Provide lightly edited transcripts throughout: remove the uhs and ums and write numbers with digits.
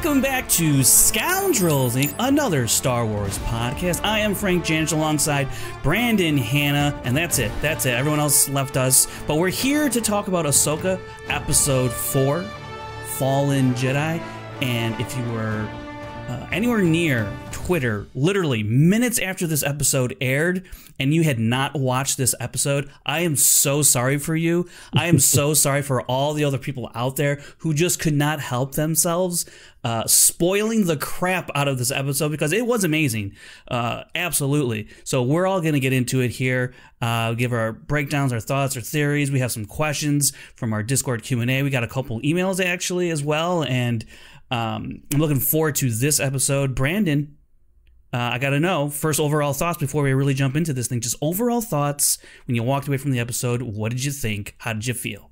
Welcome back to Scoundrels, another Star Wars podcast. I am Frank Janisch alongside Brandon Hanna, and that's it. Everyone else left us, but we're here to talk about Ahsoka Episode 4, Fallen Jedi. And if you were anywhere near Twitter, literally minutes after this episode aired, and you had not watched this episode, I am so sorry for you. I am so sorry for all the other people out there who just could not help themselves spoiling the crap out of this episode, because it was amazing. Absolutely. So we're all going to get into it here, give our breakdowns, our thoughts, our theories. We have some questions from our Discord Q&A. We got a couple emails actually as well, and I'm looking forward to this episode. Brandon, I gotta know, first overall thoughts before we really jump into this thing. Just overall thoughts when you walked away from the episode. What did you think? How did you feel?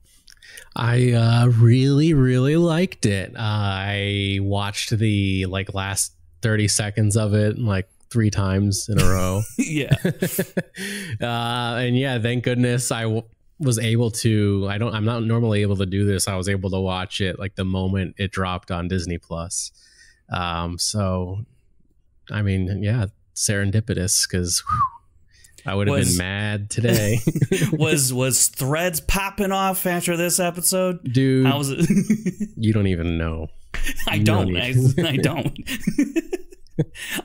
I really liked it. I watched the last 30 seconds of it 3 times in a row. Yeah. And yeah, thank goodness I was able to. I'm not normally able to do this. I was able to watch it the moment it dropped on Disney Plus. So I mean, yeah, serendipitous, because I would have been mad today. was threads popping off after this episode, dude? How was it? You don't even know. I don't.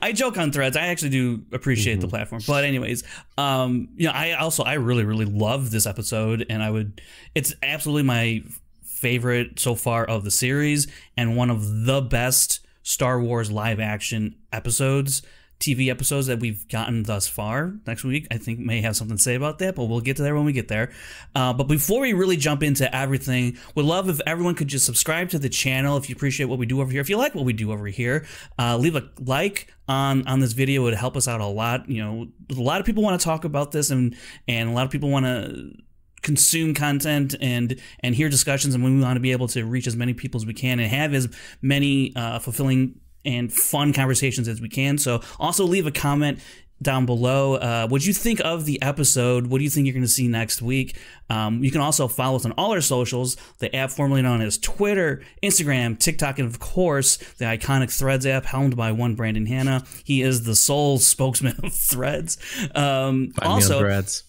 I joke on threads. I actually do appreciate the platform, but anyways, I really love this episode, and it's absolutely my favorite so far of the series, and one of the best Star Wars live action episodes, TV episodes that we've gotten thus far. Next week, I think, may have something to say about that, but we'll get to that when we get there. But before we really jump into everything, we'd love if everyone could just subscribe to the channel if you appreciate what we do over here. If you like what we do over here, leave a like on this video. It would help us out a lot. You know, a lot of people want to talk about this, and a lot of people want to consume content and hear discussions, and we want to be able to reach as many people as we can and have as many fulfilling and fun conversations as we can. So also leave a comment down below. What you think of the episode? What do you think you're going to see next week? You can also follow us on all our socials, the app formerly known as Twitter, Instagram, TikTok, and of course the iconic Threads app, helmed by one Brandon Hanna. He is the sole spokesman of Threads. Find me on Threads.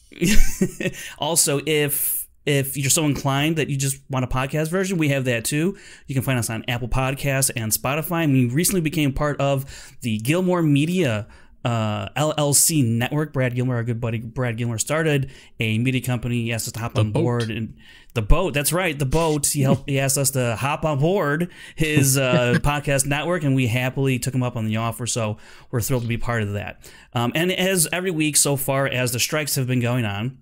Also, if you're so inclined that you just want a podcast version, we have that too. You can find us on Apple Podcasts and Spotify. And we recently became part of the Gilmore Media LLC network. Brad Gilmore, our good buddy Brad Gilmore, started a media company. He asked us to hop on board, and the boat. That's right, the boat. He asked us to hop on board his podcast network, and we happily took him up on the offer. So we're thrilled to be part of that. And as every week so far, as the strikes have been going on,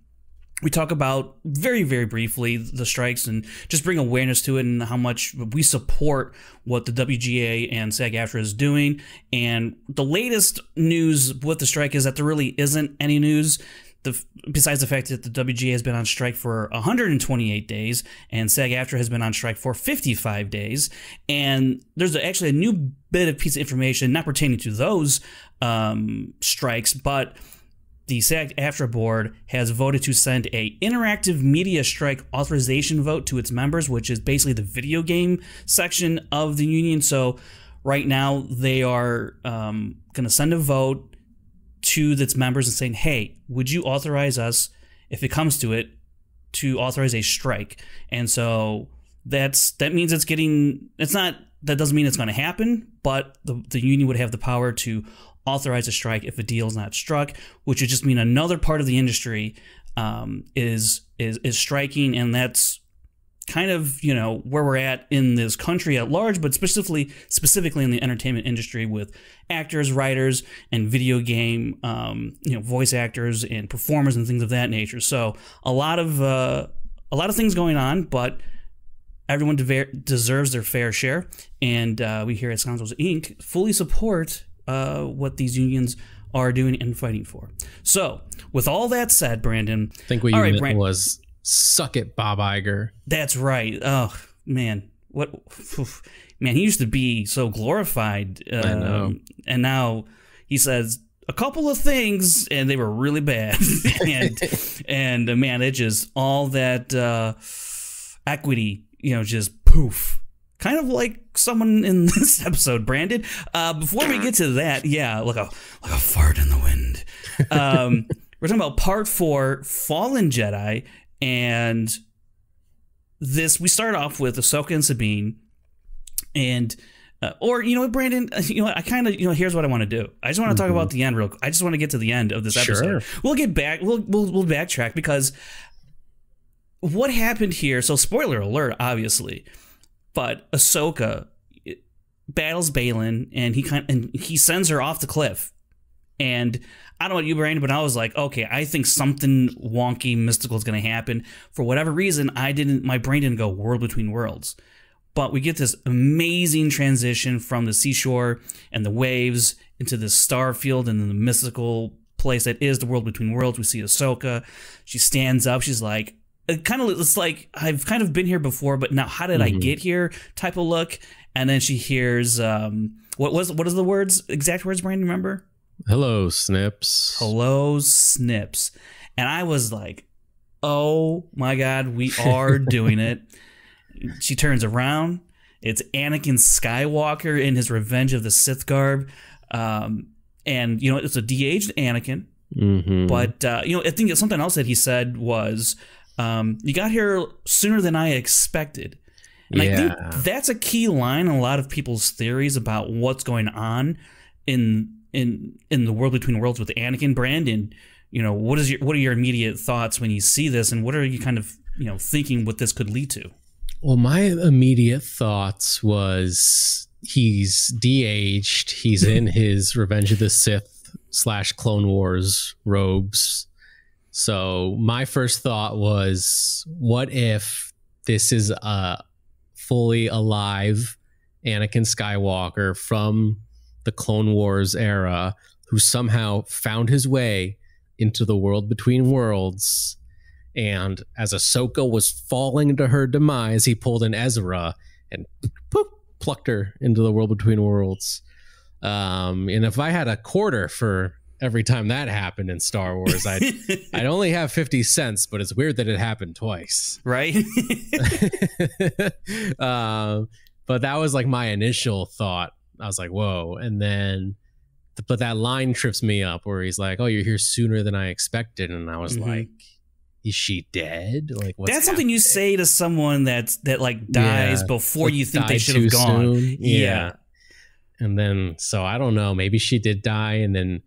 we talk about very briefly the strikes and just bring awareness to it and how much we support what the WGA and SAG-AFTRA is doing. And the latest news with the strike is that there really isn't any news, besides the fact that the WGA has been on strike for 128 days and SAG-AFTRA has been on strike for 55 days. And there's actually a new piece of information not pertaining to those strikes, but the SAG-AFTRA board has voted to send a interactive media strike authorization vote to its members, which is basically the video game section of the union. So right now they are going to send a vote to its members and saying, hey, would you authorize us, if it comes to it, to authorize a strike? And so that means that doesn't mean it's going to happen, but the union would have the power to authorize a strike if a deal is not struck, which would just mean another part of the industry is striking, and that's kind of, you know, where we're at in this country at large, but specifically in the entertainment industry with actors, writers, and video game voice actors and performers and things of that nature. So a lot of things going on, but everyone deserves their fair share, and we here at Scoundrels Inc. fully support what these unions are doing and fighting for. So, with all that said, Brandon, I think what you meant was suck it, Bob Iger. That's right. Oh man, man, he used to be so glorified, I know. And now he says a couple of things, and they were really bad. and man, it just all that equity, just poof, kind of like someone in this episode, Brandon. Before we get to that, yeah, like a fart in the wind. We're talking about Part 4, Fallen Jedi, and this, we start off with Ahsoka and Sabine, and or you know what, Brandon, you know what, I kind of, you know, here's what I want to do. I just want to talk about the end real quick. I just want to get to the end of this episode. We'll get back. We'll backtrack, because what happened here. So spoiler alert, obviously, but Ahsoka battles Balin, and he sends her off the cliff. And I don't know about you, Brandon, but I was like, okay, I think something wonky, mystical is going to happen. For whatever reason, my brain didn't go world between worlds. But we get this amazing transition from the seashore and the waves into this star field and the mystical place that is the world between worlds. We see Ahsoka. She stands up. She's like, it's like, I've kind of been here before, but now how did I get here type of look. And then she hears, what is the exact words, Brandon, remember? Hello, Snips. Hello, Snips. And I was like, oh my God, we are doing it. She turns around. It's Anakin Skywalker in his Revenge of the Sith garb. And, you know, it's a de-aged Anakin. But, you know, I think something else that he said was, you got here sooner than I expected. And I think that's a key line in a lot of people's theories about what's going on in the world between worlds with Anakin. Brandon, you know, what are your immediate thoughts when you see this, and what are you kind of, you know, thinking what this could lead to? Well, my immediate thoughts was he's de-aged. He's in his Revenge of the Sith / Clone Wars robes. So my first thought was, what if this is a fully alive Anakin Skywalker from the Clone Wars era who somehow found his way into the world between worlds, and as Ahsoka was falling into her demise, he pulled an Ezra and poof, plucked her into the world between worlds. And if I had a quarter for every time that happened in Star Wars, I'd only have 50 cents, but it's weird that it happened twice. Right? But that was like my initial thought. I was like, whoa. And then, but that line trips me up where he's like, oh, you're here sooner than I expected. And I was like, is she dead? Like, what's that's something you say to someone that like dies before you think they should have gone. Yeah. And then, so I don't know, maybe she did die, and then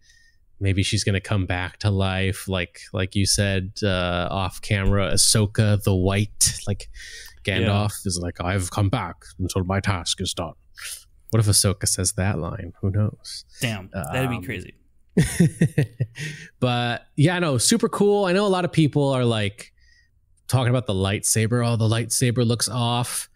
maybe she's going to come back to life. Like you said, off camera, Ahsoka the White, like Gandalf is like, I've come back until my task is done. What if Ahsoka says that line? Who knows? Damn, that'd be crazy. But yeah, no, super cool. I know a lot of people are like talking about the lightsaber. Oh, the lightsaber looks off.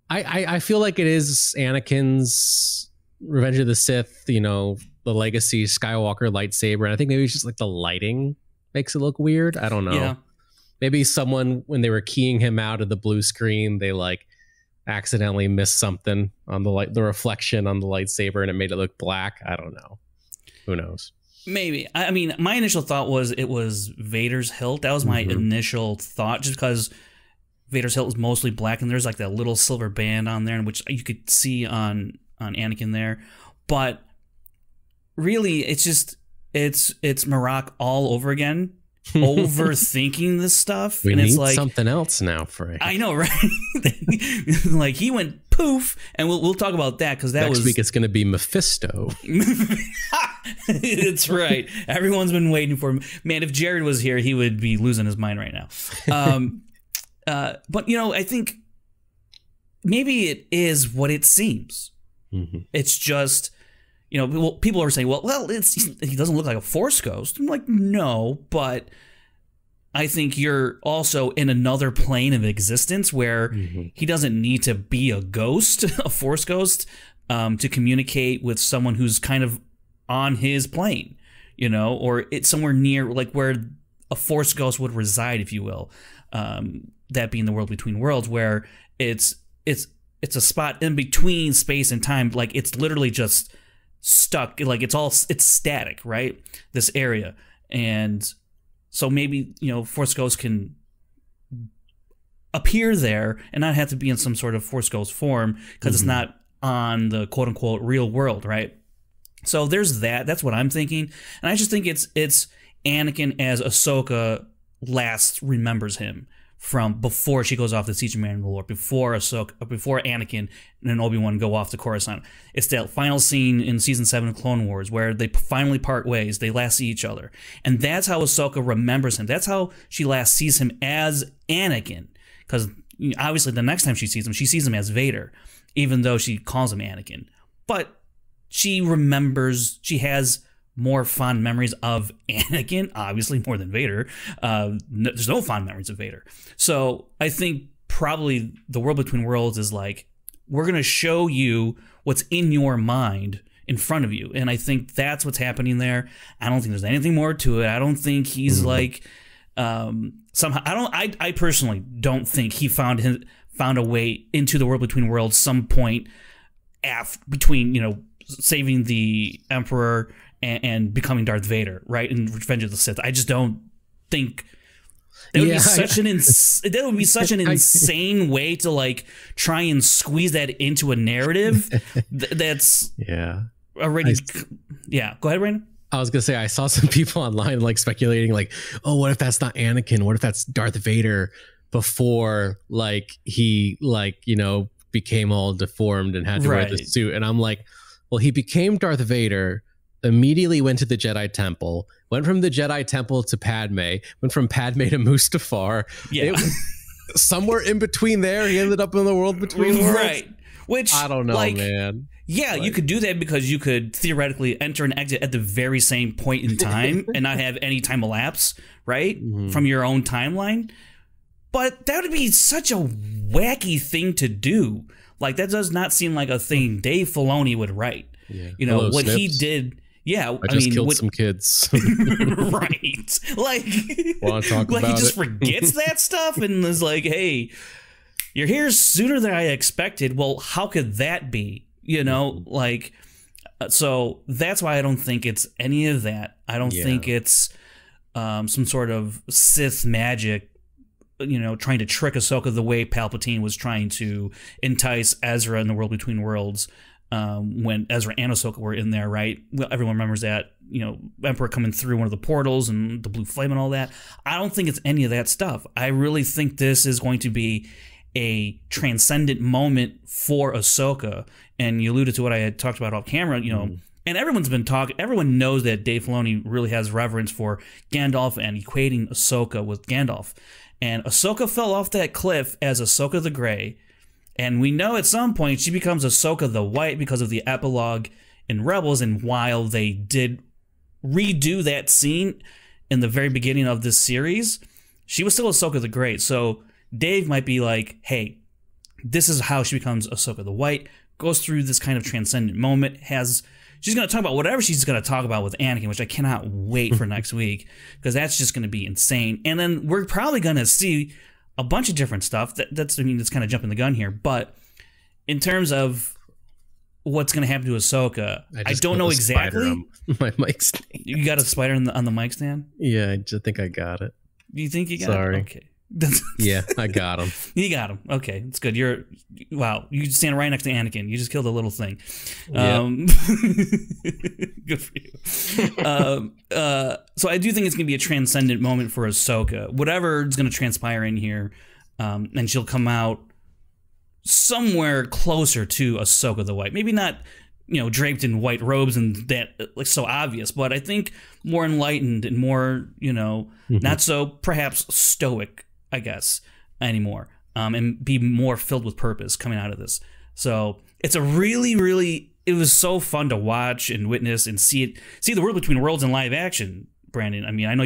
I feel like it is Anakin's Revenge of the Sith, you know, the Legacy Skywalker lightsaber. And I think maybe it's just like the lighting makes it look weird. I don't know. Yeah. Maybe someone, when they were keying him out of the blue screen, they like accidentally missed something on the reflection on the lightsaber, and it made it look black. I don't know. Who knows? Maybe. I mean, my initial thought was it was Vader's hilt. That was my initial thought, just because Vader's hilt was mostly black, and there's like that little silver band on there, which you could see on Anakin there. But really, it's just it's Marak all over again, overthinking this stuff. We and need it's like something else now, Frank. I know, right? Like he went poof, and we'll talk about that, because next week it's going to be Mephisto. It's right. Everyone's been waiting for him. Man, if Jared was here, he would be losing his mind right now. But you know, I think maybe it is what it seems. It's just, you know, people are saying, well, he doesn't look like a Force ghost. I'm like, no, but I think you're also in another plane of existence where he doesn't need to be a ghost, a Force ghost, to communicate with someone who's kind of on his plane, you know, or it's somewhere near, like where a Force ghost would reside, if you will. That being the world between worlds, where it's a spot in between space and time. Like it's literally just stuck, like it's static, right? This area. And so maybe, you know, Force ghosts can appear there and not have to be in some sort of Force Ghost form because it's not on the quote unquote real world, right? So there's that. That's what I'm thinking, and I just think it's Anakin as Ahsoka last remembers him from before she goes off to teach Mandalore, before Anakin and Obi-Wan go off to Coruscant. It's that final scene in season 7 of Clone Wars where they finally part ways. They last see each other, and that's how Ahsoka remembers him. That's how she last sees him as Anakin, because obviously the next time she sees him as Vader, even though she calls him Anakin. But she remembers, she has more fond memories of Anakin, obviously more than Vader. There's no fond memories of Vader. So I think probably the World Between Worlds is like, we're going to show you what's in your mind in front of you. And I think that's what's happening there. I don't think there's anything more to it. I don't think he's like, somehow, I personally don't think he found a way into the World Between Worlds some point between, saving the Emperor and becoming Darth Vader, right? In Revenge of the Sith. I just don't think that would be such an insane way to like try and squeeze that into a narrative that's already go ahead, Brandon. I was gonna say, I saw some people online like speculating like, oh, what if that's not Anakin? What if that's Darth Vader before like he became all deformed and had to wear the suit? And I'm like, well, he became Darth Vader, immediately went to the Jedi Temple, went from the Jedi Temple to Padme, went from Padme to Mustafar. Yeah. Somewhere in between there, he ended up in the World Between Worlds. Right. Which, I don't know, man. Yeah, you could do that because you could theoretically enter and exit at the very same point in time and not have any time elapse, right? From your own timeline. But that would be such a wacky thing to do. Like, that does not seem like a thing Dave Filoni would write. Yeah. Hello, what Snips. He did. Yeah, I just killed some kids. Right. Like, want to talk about he just forgets that stuff and is like, hey, you're here sooner than I expected. Well, how could that be? Like, so that's why I don't think it's any of that. I don't think it's some sort of Sith magic, trying to trick Ahsoka the way Palpatine was trying to entice Ezra in the World Between Worlds. When Ezra and Ahsoka were in there, right? Well, everyone remembers that, Emperor coming through one of the portals and the blue flame and all that. I don't think it's any of that stuff. I really think this is going to be a transcendent moment for Ahsoka. And you alluded to what I had talked about off camera, and everyone's been talking. Everyone knows that Dave Filoni really has reverence for Gandalf and equating Ahsoka with Gandalf. And Ahsoka fell off that cliff as Ahsoka the Grey. And we know at some point she becomes Ahsoka the White because of the epilogue in Rebels. And while they did redo that scene in the very beginning of this series, she was still Ahsoka the Great. So Dave might be like, hey, this is how she becomes Ahsoka the White, goes through this kind of transcendent moment, she's going to talk about whatever she's going to talk about with Anakin, which I cannot wait for next week, because that's just going to be insane. And then we're probably going to see a bunch of different stuff. That's kind of jumping the gun here, but in terms of what's going to happen to Ahsoka, I don't know exactly. My mic stand. You got a spider on the mic stand? Yeah, I just think I got it. You think you got Sorry. it? Okay. Yeah, I got him. You got him. Okay, it's good. You stand right next to Anakin. You just killed a little thing. Good for you. So I do think it's going to be a transcendent moment for Ahsoka. Whatever is going to transpire in here, and she'll come out somewhere closer to Ahsoka the White. Maybe not, draped in white robes and that like so obvious, but I think more enlightened and more, not so perhaps stoic, I guess, anymore, and be more filled with purpose coming out of this. So it's a it was so fun to watch and witness and see the World Between Worlds in live action, Brandon. I mean, I know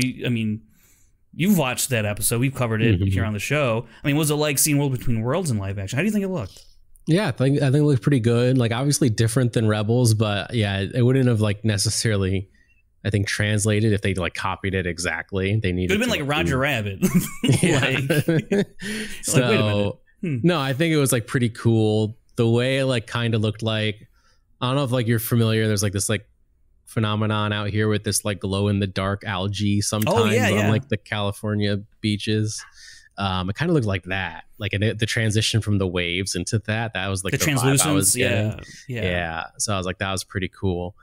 you've watched that episode. We've covered it here on the show. I mean, what was it like seeing World Between Worlds in live action? How do you think it looked? Yeah, I think it looked pretty good. Like, obviously different than Rebels, but yeah, it wouldn't have like necessarily, I think, translated if they like copied it exactly. They needed. It would have been like Roger Rabbit. So wait a minute. No, I think it was like pretty cool. The way it like kind of looked like, I don't know if like you're familiar. There's like this like phenomenon out here with this like glow in the dark algae sometimes on like the California beaches. It kind of looked like that, like the transition from the waves into that was like the translucence. I was yeah. So I was like, that was pretty cool.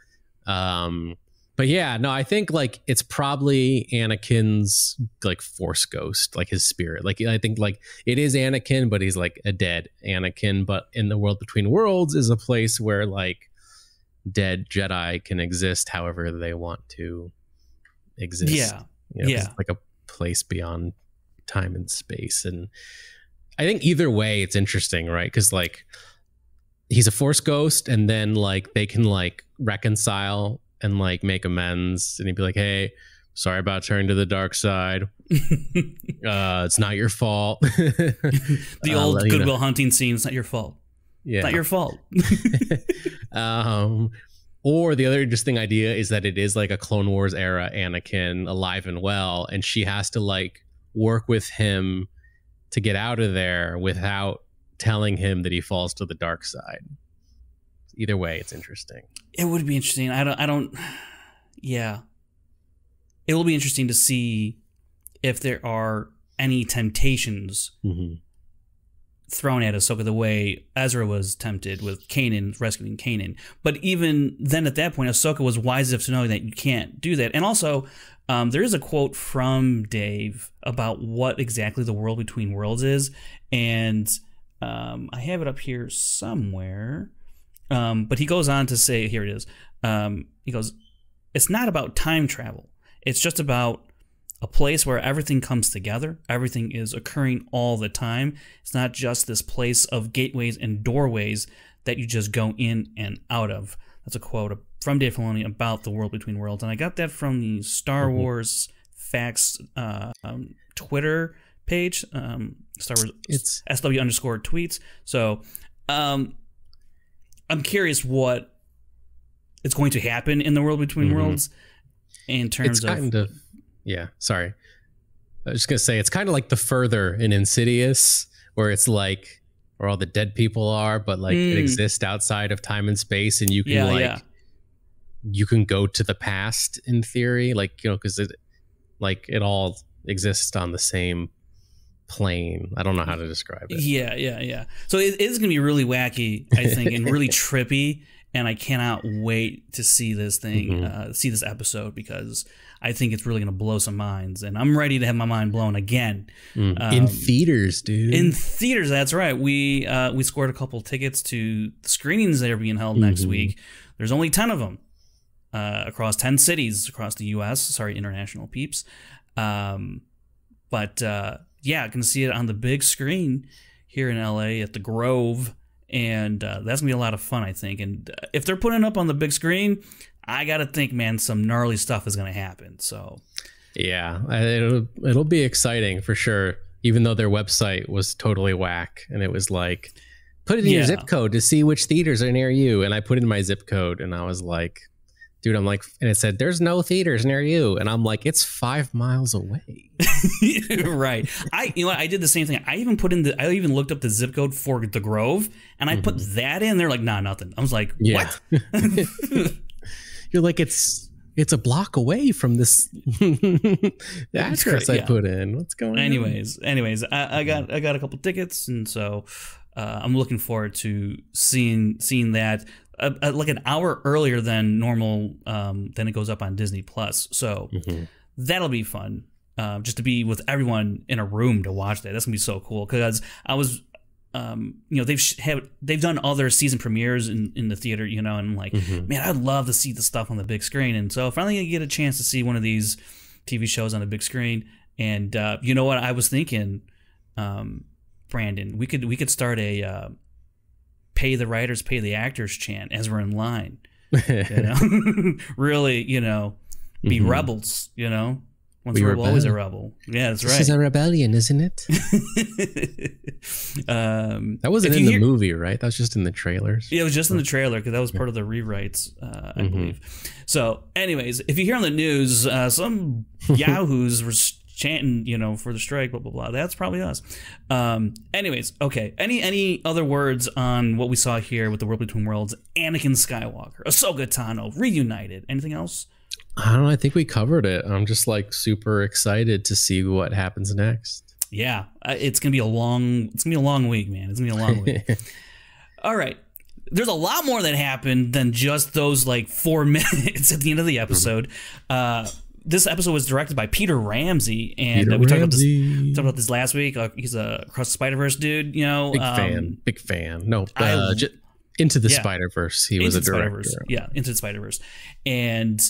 But yeah, no, I think like it's probably Anakin's like Force ghost, like his spirit. Like I think like it is Anakin, but he's like a dead Anakin. But in the world between worlds is a place where like dead Jedi can exist however they want to exist. Yeah, It's like a place beyond time and space. And I think either way, it's interesting, right? Because like he's a Force ghost, and then like they can like reconcile and like make amends, and he'd be like, hey, sorry about turning to the dark side. It's not your fault. The old Goodwill Hunting scene. It's not your fault. Yeah, it's not your fault. Or the other interesting idea is that it is like a Clone Wars era Anakin alive and well, and she has to like work with him to get out of there without telling him that he falls to the dark side. Either way, it's interesting. It would be interesting. Yeah. It will be interesting to see if there are any temptations thrown at Ahsoka the way Ezra was tempted with Kanan, rescuing Kanan. But even then at that point, Ahsoka was wise enough to know that you can't do that. And also, there is a quote from Dave about what exactly the world between worlds is. And I have it up here somewhere. But he goes on to say, here it is. He goes, it's not about time travel. It's just about a place where everything comes together. Everything is occurring all the time. It's not just this place of gateways and doorways that you just go in and out of. That's a quote from Dave Filoni about the world between worlds. And I got that from the Star Wars Facts Twitter page. Star Wars, it's SW_tweets. So, I'm curious what is going to happen in the world between worlds in terms of yeah, sorry. I was just going to say, it's kind of like the Further in Insidious, where it's like where all the dead people are, but like it exists outside of time and space, and you can you can go to the past in theory, like, you know, because it all exists on the same plane. I don't know how to describe it. Yeah. So it is going to be really wacky, I think, and really trippy. And I cannot wait to see this thing, see this episode, because I think it's really going to blow some minds. And I'm ready to have my mind blown again. In theaters, dude. In theaters, that's right. We scored a couple tickets to the screenings that are being held next week. There's only 10 of them across 10 cities across the U.S. Sorry, international peeps. But yeah, I can see it on the big screen here in LA at the Grove. And that's going to be a lot of fun, I think. And if they're putting it up on the big screen, I got to think, man, some gnarly stuff is going to happen. So, yeah, it'll be exciting for sure, even though their website was totally whack. And it was like, put it in your zip code to see which theaters are near you. And I put in my zip code and I was like, dude, I'm like, and it said, there's no theaters near you. And I'm like, it's 5 miles away. Right. You know what? I did the same thing. I even looked up the zip code for the Grove, and I put that in. They're like, nah, nothing. I was like, what? You're like, it's a block away from this address I put in. What's going on? Anyways, I got a couple tickets, and so I'm looking forward to seeing that. Like an hour earlier than normal, then it goes up on Disney Plus. So that'll be fun. Just to be with everyone in a room to watch that. That's gonna be so cool. Because I was, you know, they've done other season premieres in the theater, you know, and I'm like, man, I'd love to see the stuff on the big screen. And so finally, I get a chance to see one of these TV shows on the big screen. And you know what? I was thinking, Brandon, we could start a pay the writers, pay the actors chant as we're in line. You know? Really, you know, be rebels, you know? Once we're always a rebel. Yeah, that's right. This is a rebellion, isn't it? That wasn't in the movie, right? That was just in the trailers. Yeah, it was just in the trailer because that was part of the rewrites, I believe. So, anyways, if you hear on the news, some yahoos were chanting, you know, for the strike, blah, blah, blah. That's probably us. Anyways, okay. Any other words on what we saw here with the World Between Worlds? Anakin Skywalker, Ahsoka Tano, reunited. Anything else? I don't know. I think we covered it. I'm just like super excited to see what happens next. Yeah, it's gonna be a long week, man. It's gonna be a long week. All right. There's a lot more that happened than just those like 4 minutes at the end of the episode. This episode was directed by Peter Ramsey, and we talked about this last week. He's a Across the Spider-Verse dude, you know. Big fan. No, Into the Spider-Verse. He was a director. Yeah, Into the Spider-Verse. And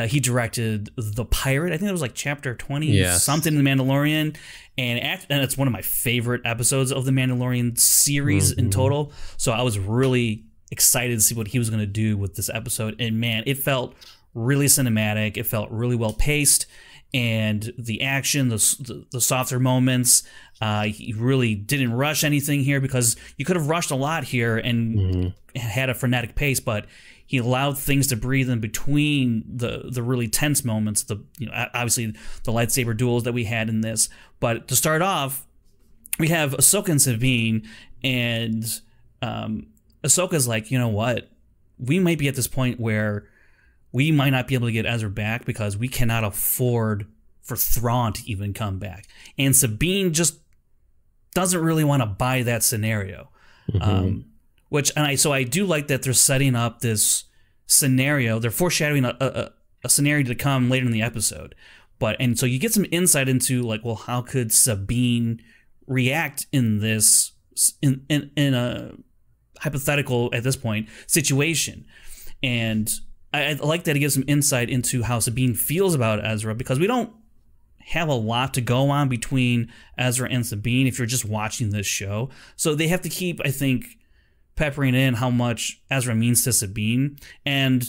he directed The Pirate. I think it was like chapter 20 something in The Mandalorian. And it's one of my favorite episodes of the Mandalorian series in total. So I was really excited to see what he was going to do with this episode. And man, it felt really cinematic. It felt really well paced. And the action, the softer moments, he really didn't rush anything here, because you could have rushed a lot here and had a frenetic pace, but he allowed things to breathe in between the really tense moments. Obviously the lightsaber duels that we had in this. But to start off, we have Ahsoka and Sabine, and Ahsoka's like, you know what? We might be at this point where we might not be able to get Ezra back because we cannot afford for Thrawn to even come back. And Sabine just doesn't really want to buy that scenario. So I do like that they're setting up this scenario. They're foreshadowing a scenario to come later in the episode. And so you get some insight into like, well, how could Sabine react in this, in a hypothetical, at this point, situation. And I like that it gives some insight into how Sabine feels about Ezra, because we don't have a lot to go on between Ezra and Sabine if you're just watching this show. So they have to keep, I think, peppering in how much Ezra means to Sabine. And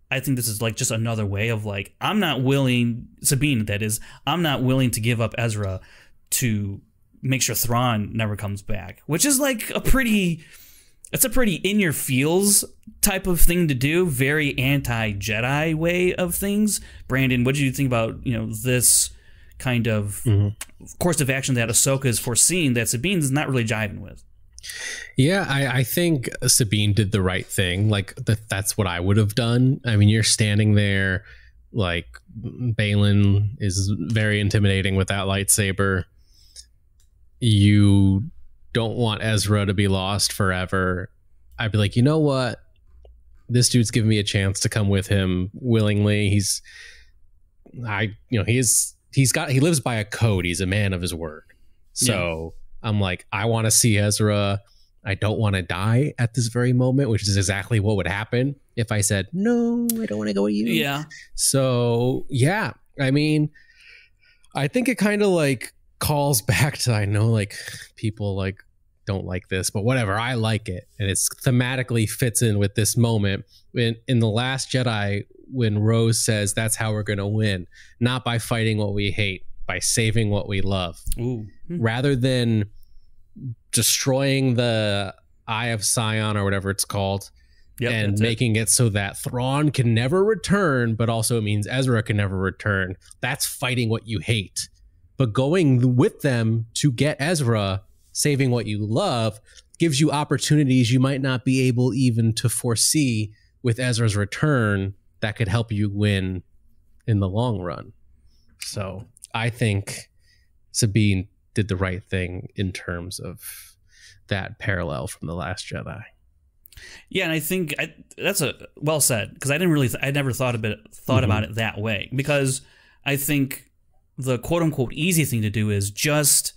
I think this is like just another way of like, I'm not willing to give up Ezra to make sure Thrawn never comes back, which is like a pretty in your feels type of thing to do. Very anti-Jedi way of things. Brandon, what did you think about, this kind of course of action that Ahsoka is foreseeing that Sabine's not really jiving with? Yeah, I think Sabine did the right thing. Like that's what I would have done. I mean, you're standing there, like Balin is very intimidating with that lightsaber. You don't want Ezra to be lost forever. I'd be like, you know what? This dude's giving me a chance to come with him willingly. He lives by a code. He's a man of his word. So I'm like, I want to see Ezra. I don't want to die at this very moment, which is exactly what would happen if I said, no, I don't want to go with you. Yeah. So, yeah, I mean, I think it kind of like calls back to, I know like people like don't like this, but whatever, I like it. And it's thematically fits in with this moment. In The Last Jedi, when Rose says that's how we're going to win, not by fighting what we hate, by saving what we love. Ooh. Rather than destroying the Eye of Scion or whatever it's called, and making it so that Thrawn can never return, but also it means Ezra can never return. That's fighting what you hate. But going with them to get Ezra, saving what you love, gives you opportunities you might not be able even to foresee with Ezra's return that could help you win in the long run. So I think Sabine did the right thing in terms of that parallel from The Last Jedi. Yeah, and I think that's well said, because I never thought about it that way, because I think the quote unquote easy thing to do is just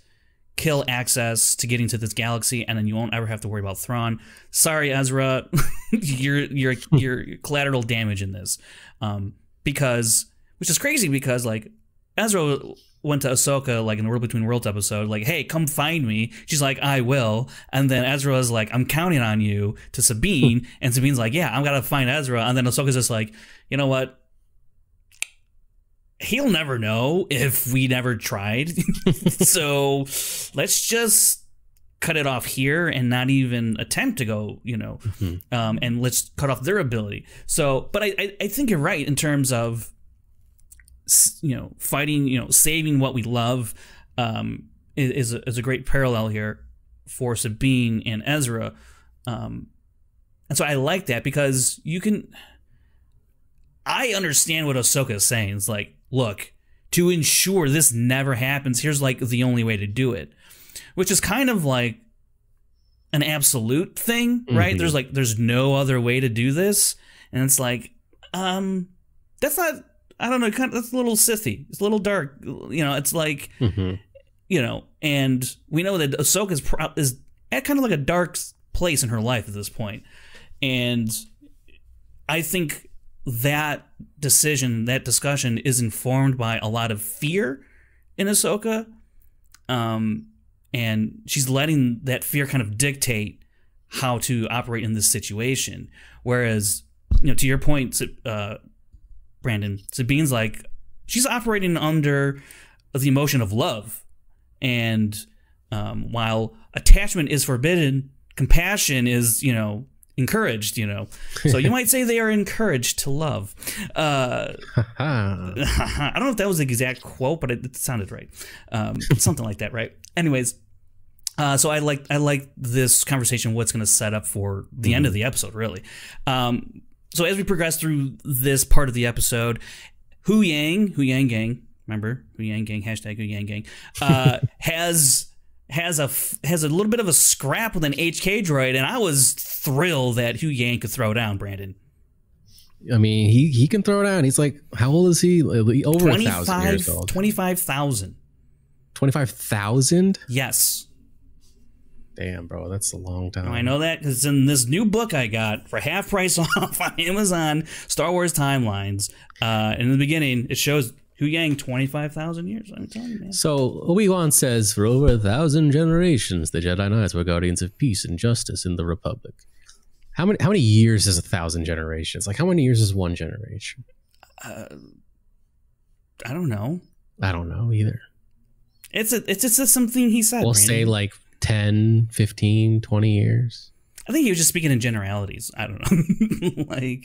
kill access to getting to this galaxy, and then you won't ever have to worry about Thrawn. Sorry, Ezra, you're collateral damage in this, which is crazy, because like Ezra went to Ahsoka like in the World Between Worlds episode, like, hey, come find me. She's like, I will. And then Ezra's like, I'm counting on you, to Sabine. And Sabine's like, yeah, I'm gonna find Ezra. And then Ahsoka's just like, you know what? He'll never know if we never tried. So let's just cut it off here and not even attempt to go, and let's cut off their ability. So, but I think you're right in terms of, fighting, saving what we love, is a great parallel here for Sabine and Ezra. And so I like that, because I understand what Ahsoka is saying. It's like, look, to ensure this never happens, here's like the only way to do it, which is kind of like an absolute thing, right? There's no other way to do this, and it's like, that's not, I don't know, that's a little sissy. It's a little dark, it's like, and we know that Ahsoka is at kind of like a dark place in her life at this point. And I think that discussion is informed by a lot of fear in Ahsoka. And she's letting that fear kind of dictate how to operate in this situation. Whereas, to your point, Brandon, Sabine's like, she's operating under the emotion of love. And while attachment is forbidden, compassion is, encouraged, So you might say they are encouraged to love. I don't know if that was the exact quote, but it sounded right. Something like that, right? Anyways, so I like this conversation, what's going to set up for the end of the episode, really. So as we progress through this part of the episode, Hu Yang Gang, remember, Hu Yang Gang, hashtag Hu Yang Gang, has a little bit of a scrap with an HK droid, and I was thrilled that Hu Yang could throw down, Brandon. I mean, he can throw down. He's like, how old is he? Over 1,000 years old. 25,000. 25,000? Yes. Damn, bro, that's a long time. I know that because in this new book I got for half price off on Amazon, Star Wars Timelines, in the beginning, it shows Hu Yang 25,000 years. I'm telling you, man. So ObiWan says, for over 1,000 generations, the Jedi Knights were guardians of peace and justice in the Republic. How many years is 1,000 generations? Like, how many years is one generation? I don't know. I don't know either. It's just something he said. We'll say like 10, 15, 20 years. I think he was just speaking in generalities. I don't know. Like,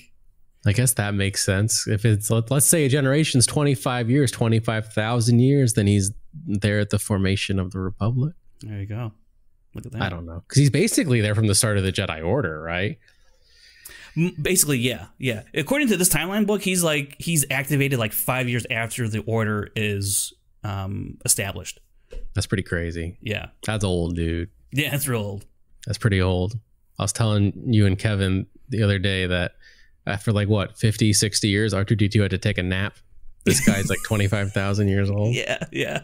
I guess that makes sense. If it's, let's say a generation's 25 years, 25,000 years, then he's there at the formation of the Republic. There you go. Look at that. I don't know. Because he's basically there from the start of the Jedi Order, right? Basically, yeah. Yeah. According to this timeline book, he's activated like 5 years after the Order is established. That's pretty crazy. Yeah. That's old, dude. Yeah, that's real old. That's pretty old. I was telling you and Kevin the other day that after like, what, 50, 60 years, R2-D2 had to take a nap. This guy's like 25,000 years old. Yeah, yeah.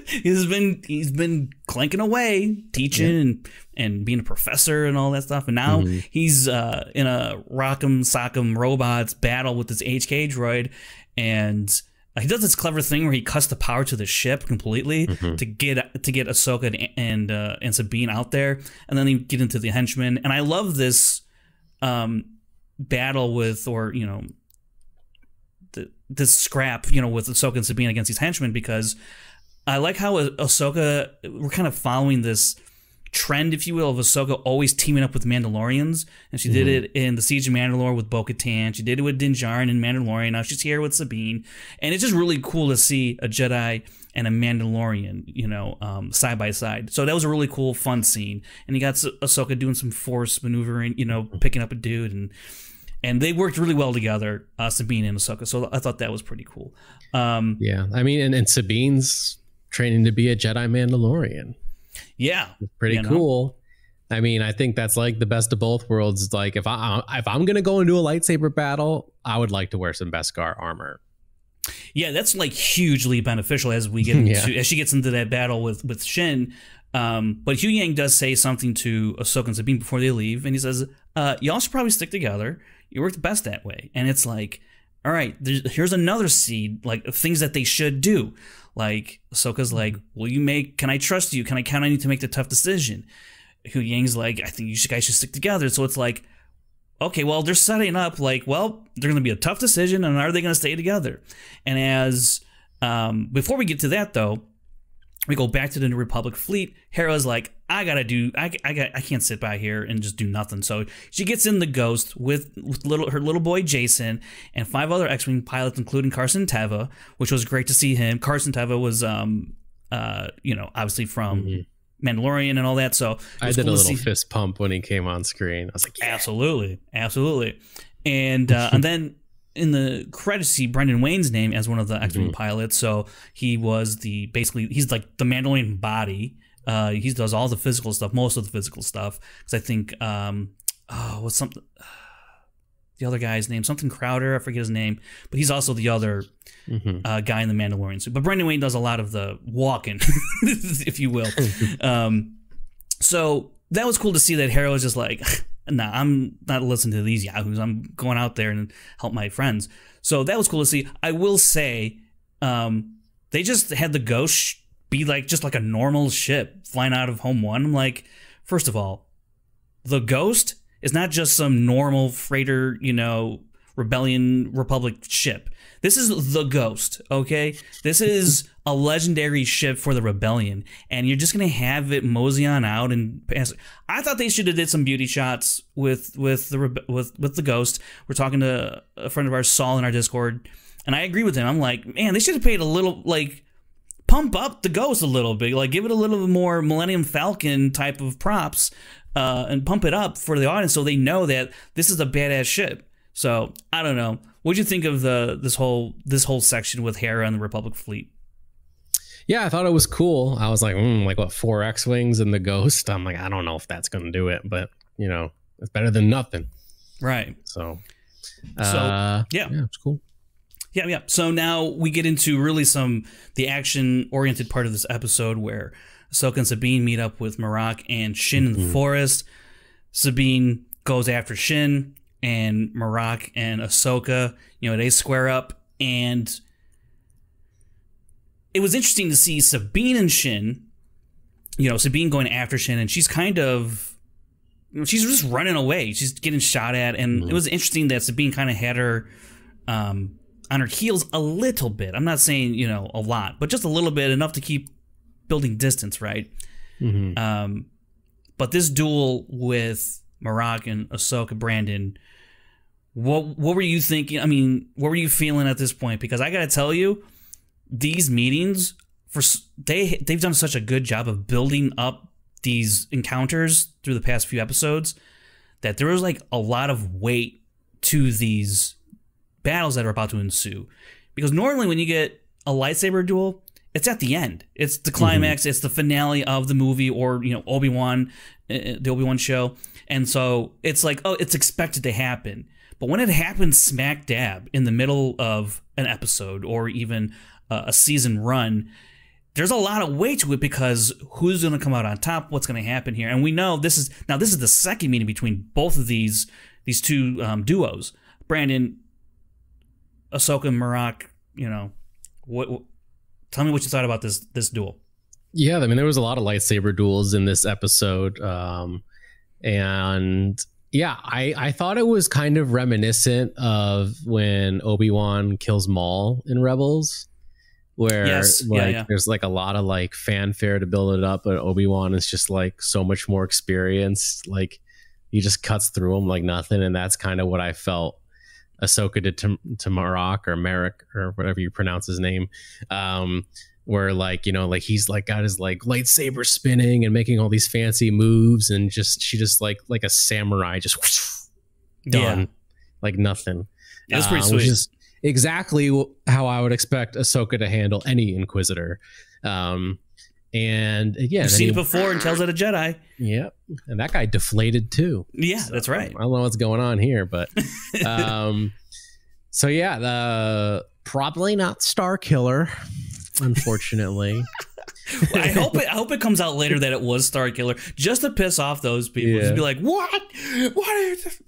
He's been clanking away, teaching and being a professor and all that stuff. And now he's in a Rock'em Sock'em Robots battle with this HK droid. And he does this clever thing where he cuts the power to the ship completely to get Ahsoka and Sabine out there, and then they get into the henchmen. And I love this battle with, or this scrap, with Ahsoka and Sabine against these henchmen, because I like how Ahsoka, we're kind of following this trend, if you will, of Ahsoka always teaming up with Mandalorians, and she did it in the Siege of Mandalore with Bo-Katan. She did it with Din Djarin in Mandalorian. Now she's here with Sabine, and it's just really cool to see a Jedi and a Mandalorian, side by side. So that was a really cool, fun scene. And you got Ahsoka doing some force maneuvering, picking up a dude, and they worked really well together, Sabine and Ahsoka. So I thought that was pretty cool. Yeah, I mean, and Sabine's training to be a Jedi Mandalorian. Yeah, pretty cool. I mean, I think that's like the best of both worlds. Like, if I'm gonna go into a lightsaber battle, I would like to wear some Beskar armor. Yeah, that's like hugely bebeneficial as we get into as she gets into that battle with Shin. But Hu Yang does say something to Ahsoka and Sabine before they leave, and he says, "Y'all should probably stick together. You work the best that way." And it's like, all right, here's another seed, like, of things that they should do. Like, Ahsoka's like, can I trust you? Can I count on you to make the tough decision? Hu Yang's like, I think you guys should stick together. So it's like, okay, well, they're setting up like, well, they're going to be a tough decision, and are they going to stay together? And as, before we get to that, though, we go back to the New Republic fleet. Hera's like, I can't sit by here and just do nothing. So she gets in the Ghost with her little boy Jason and 5 other X-Wing pilots, including Carson Teva, which was great to see him. Carson Teva was, obviously from Mandalorian and all that. So I did a little fist pump when he came on screen. I was like, yeah. Absolutely. And and then in the credits see Brendan Wayne's name as one of the X-Wing pilots. So he was he's like the Mandalorian body. He does all the physical stuff, most of the physical stuff. Because I think, what's something, the other guy's name, something Crowder, I forget his name, but he's also the other guy in the Mandalorian suit. But Brendan Wayne does a lot of the walking, if you will. So that was cool to see that Hera was just like, nah, I'm not listening to these yahoos. I'm going out there and help my friends. So that was cool to see. I will say, they just had the Ghost be like just like a normal ship flying out of Home One. I'm like, first of all, the Ghost is not just some normal freighter, Rebellion Republic ship. This is the Ghost, okay? This is a legendary ship for the Rebellion, and you're just gonna have it mosey on out and pass. I thought they should have did some beauty shots with the Ghost. We're talking to a friend of ours, Saul, in our Discord, and I agree with him. I'm like, man, they should have paid a little, like, pump up the Ghost a little bit, like give it a little bit more Millennium Falcon type of props, and pump it up for the audience so they know that this is a badass ship. So I don't know. What'd you think of this whole section with Hera and the Republic fleet? Yeah, I thought it was cool. I was like, like what, 4 X-Wings and the Ghost? I'm like, I don't know if that's going to do it, but it's better than nothing. Right. So yeah, it's cool. Yeah. So now we get into really the action-oriented part of this episode where Ahsoka and Sabine meet up with Marok and Shin in the forest. Sabine goes after Shin, and Marok and Ahsoka, they square up, and it was interesting to see Sabine and Shin, Sabine going after Shin, and she's kind of, she's just running away. She's getting shot at, and it was interesting that Sabine kind of had her on her heels a little bit. I'm not saying, a lot, but just a little bit, enough to keep building distance, right? But this duel with Marok and Ahsoka, Brandon, what were you thinking? I mean, what were you feeling at this point? Because I got to tell you, these meetings, they've done such a good job of building up these encounters through the past few episodes that there was like a lot of weight to these battles that are about to ensue. Because normally when you get a lightsaber duel, it's at the end. It's the climax. It's the finale of the movie, or ObiWan, the ObiWan show. And so it's like, oh, it's expected to happen. But when it happens smack dab in the middle of an episode or even a season run, there's a lot of weight to it, because who's going to come out on top? What's going to happen here? And we know this is the second meeting between both of these two duos. Brandon, Ahsoka and Marok, what? Tell me what you thought about this duel. Yeah, I mean, there was a lot of lightsaber duels in this episode, and yeah, I thought it was kind of reminiscent of when Obi-Wan kills Maul in Rebels, where there's like a lot of like fanfare to build it up, but Obi-Wan is just like so much more experienced. Like he just cuts through him like nothing, and that's kind of what I felt Ahsoka did to Marok, or Merrick, or whatever you pronounce his name, where like like he's like got his like lightsaber spinning and making all these fancy moves, and she just like a samurai just whoosh, done like nothing. It was pretty sweet. Which is exactly how I would expect Ahsoka to handle any Inquisitor. And again, we've seen it before and tells it a Jedi. Yeah, and that guy deflated too. Yeah, so, that's right. I don't know what's going on here, but so yeah, the probably not Star Killer, unfortunately. I hope it comes out later that it was Star Killer, just to piss off those people. Just be like, what?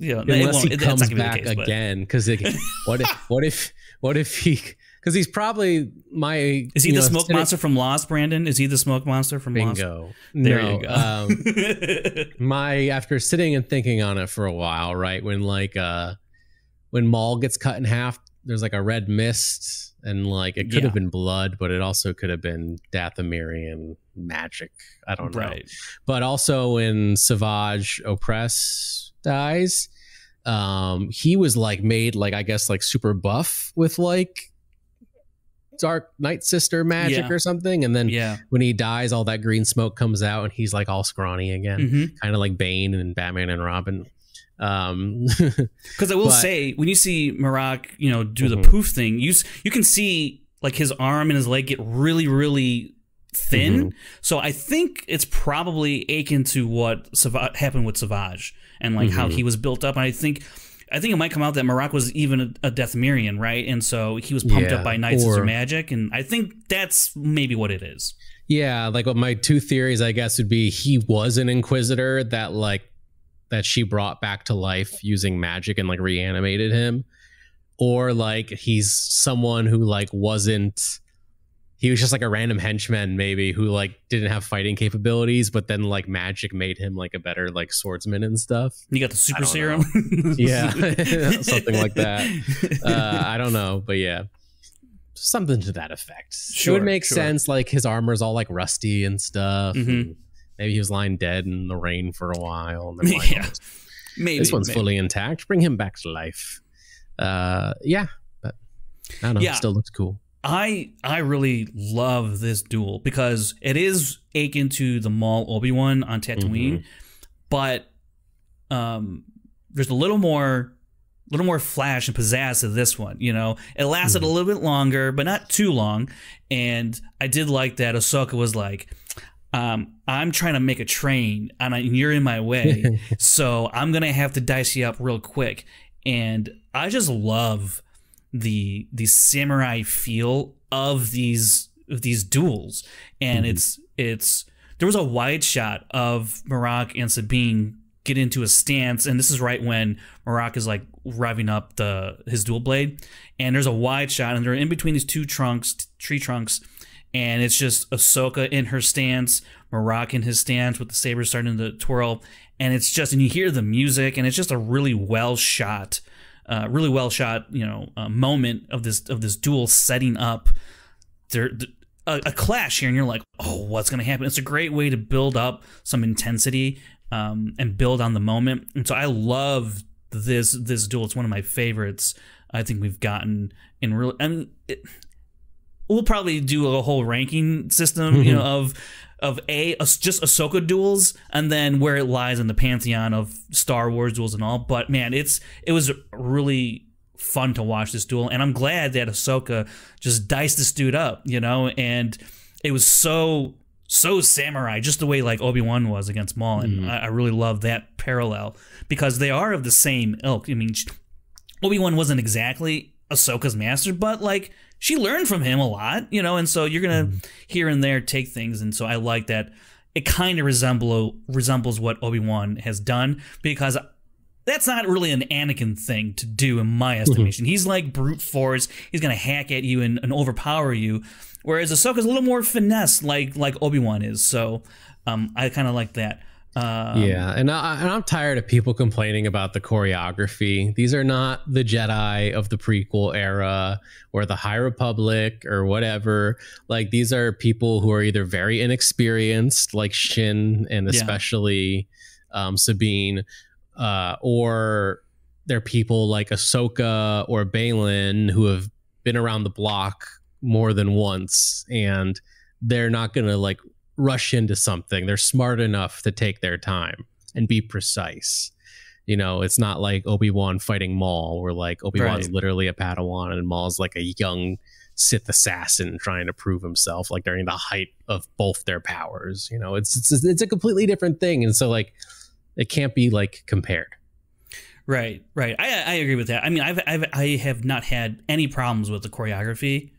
Unless he comes back again, because what if he? Because he's probably Is he the smoke monster from Lost, Brandon? Is he the smoke monster from Lost? Bingo. There you go. After sitting and thinking on it for a while, right? When Maul gets cut in half, there's like a red mist, and like it could have been blood, but it also could have been Dathomirian magic. I don't know. Right. But also when Savage Opress dies, he was like made like, I guess, like super buff with like Dark Night Sister magic or something, and then when he dies, all that green smoke comes out and he's like all scrawny again, kind of like Bane and Batman and Robin. Because I will say, when you see Marak, do the poof thing, you can see like his arm and his leg get really, really thin. So I think it's probably akin to what happened with Savage and like how he was built up. And I think it might come out that Marak was even a Deathmerian, right? And so he was pumped up by Knights of Magic, and I think that's maybe what it is. Yeah, like what my two theories, I guess, would be he was an Inquisitor that she brought back to life using magic and like reanimated him, or like he's someone who like he was just like a random henchman maybe who like didn't have fighting capabilities, but then like magic made him like a better like swordsman and stuff. You got the super serum. Yeah, something like that. I don't know, but yeah, something to that effect. Sure, it would make sense. Like his armor's all like rusty and stuff. And maybe he was lying dead in the rain for a while. And then like, maybe this one's fully intact. Bring him back to life. Yeah, but I don't know. It still looks cool. I really love this duel because it is akin to the Maul ObiWan on Tatooine, but there's a little more flash and pizzazz to this one. It lasted a little bit longer, but not too long. And I did like that Ahsoka was like, I'm trying to make a train and you're in my way, so I'm gonna have to dice you up real quick. And I just love the samurai feel of these duels. And it's there was a wide shot of Marak and Sabine get into a stance, and this is right when Marak is like revving up his dual blade, and there's a wide shot and they're in between these two tree trunks, and it's just Ahsoka in her stance, Marak in his stance with the saber starting to twirl, and it's just, and you hear the music, and it's just a really well shot moment of this duel setting up a clash here, and you're like, oh, what's gonna happen? It's a great way to build up some intensity and build on the moment. And so I love this duel. It's one of my favorites I think we've gotten in real. I mean, we'll probably do a whole ranking system, of just Ahsoka duels, and then where it lies in the pantheon of Star Wars duels and all. But man, it was really fun to watch this duel, and I'm glad that Ahsoka just diced this dude up, and it was so samurai, just the way like Obi-Wan was against Maul, and I really love that parallel because they are of the same ilk. I mean, Obi-Wan wasn't exactly Ahsoka's master, but like she learned from him a lot, and so you're gonna here and there take things, and so I like that it kind of resembles what Obi-Wan has done, because that's not really an Anakin thing to do in my estimation. He's like brute force. He's gonna hack at you and overpower you, whereas Ahsoka's a little more finesse, like Obi-Wan is. So I kind of like that. And I'm tired of people complaining about the choreography. These are not the Jedi of the prequel era or the High Republic or whatever. Like, these are people who are either very inexperienced, like Shin and especially Sabine, or they're people like Ahsoka or Balin who have been around the block more than once, and they're not going to like rush into something. They're smart enough to take their time and be precise. It's not like Obi-Wan fighting Maul, where like Obi-Wan's literally a Padawan and Maul's like a young Sith assassin trying to prove himself, like during the height of both their powers. It's a completely different thing, and so like it can't be like compared. Right. I agree with that. I mean, I have not had any problems with the choreography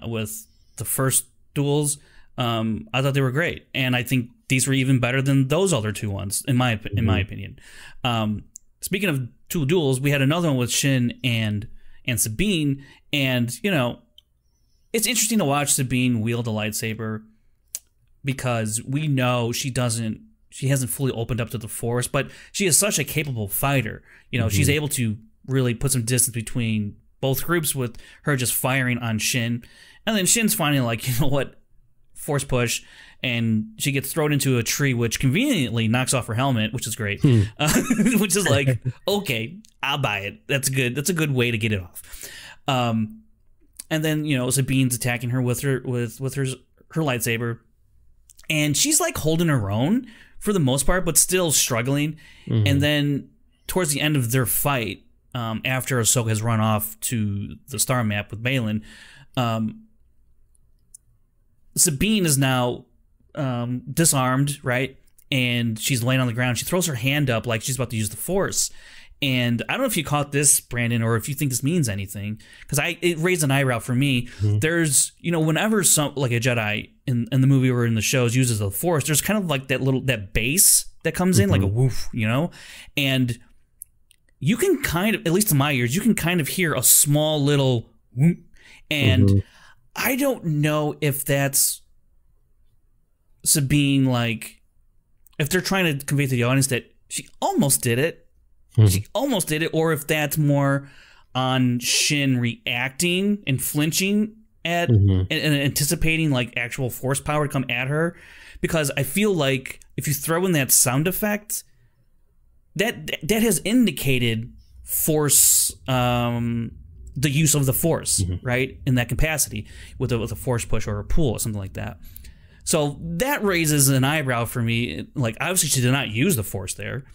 with the first duels. I thought they were great, and I think these were even better than those other two ones, in my opinion. Speaking of two duels, we had another one with Shin and Sabine, and it's interesting to watch Sabine wield a lightsaber, because we know she hasn't fully opened up to the Force, but she is such a capable fighter. She's able to really put some distance between both groups with her just firing on Shin, and then Shin's finally like, you know what? Force push, and she gets thrown into a tree, which conveniently knocks off her helmet, which is great. Which is like, okay, I'll buy it. That's good. That's a good way to get it off. And then Sabine's attacking her with her lightsaber, and she's like holding her own for the most part, but still struggling. And then towards the end of their fight, after Ahsoka has run off to the star map with Balin, Sabine is now disarmed, right? And she's laying on the ground. She throws her hand up like she's about to use the Force. And I don't know if you caught this, Brandon, or if you think this means anything, because it raised an eyebrow for me. There's, whenever like a Jedi in the movie or in the shows uses the Force, there's kind of like that bass that comes in, like a woof, and you can kind of, at least in my ears, you can kind of hear a small little whoop, and I don't know if that's Sabine, like, if they're trying to convey to the audience that she almost did it. She almost did it, or if that's more on Shin reacting and flinching at and anticipating like actual Force power to come at her, because I feel like if you throw in that sound effect, that has indicated Force, the use of the Force, right, in that capacity with a Force push or a pull or something like that. So that raises an eyebrow for me. Like, obviously she did not use the Force there.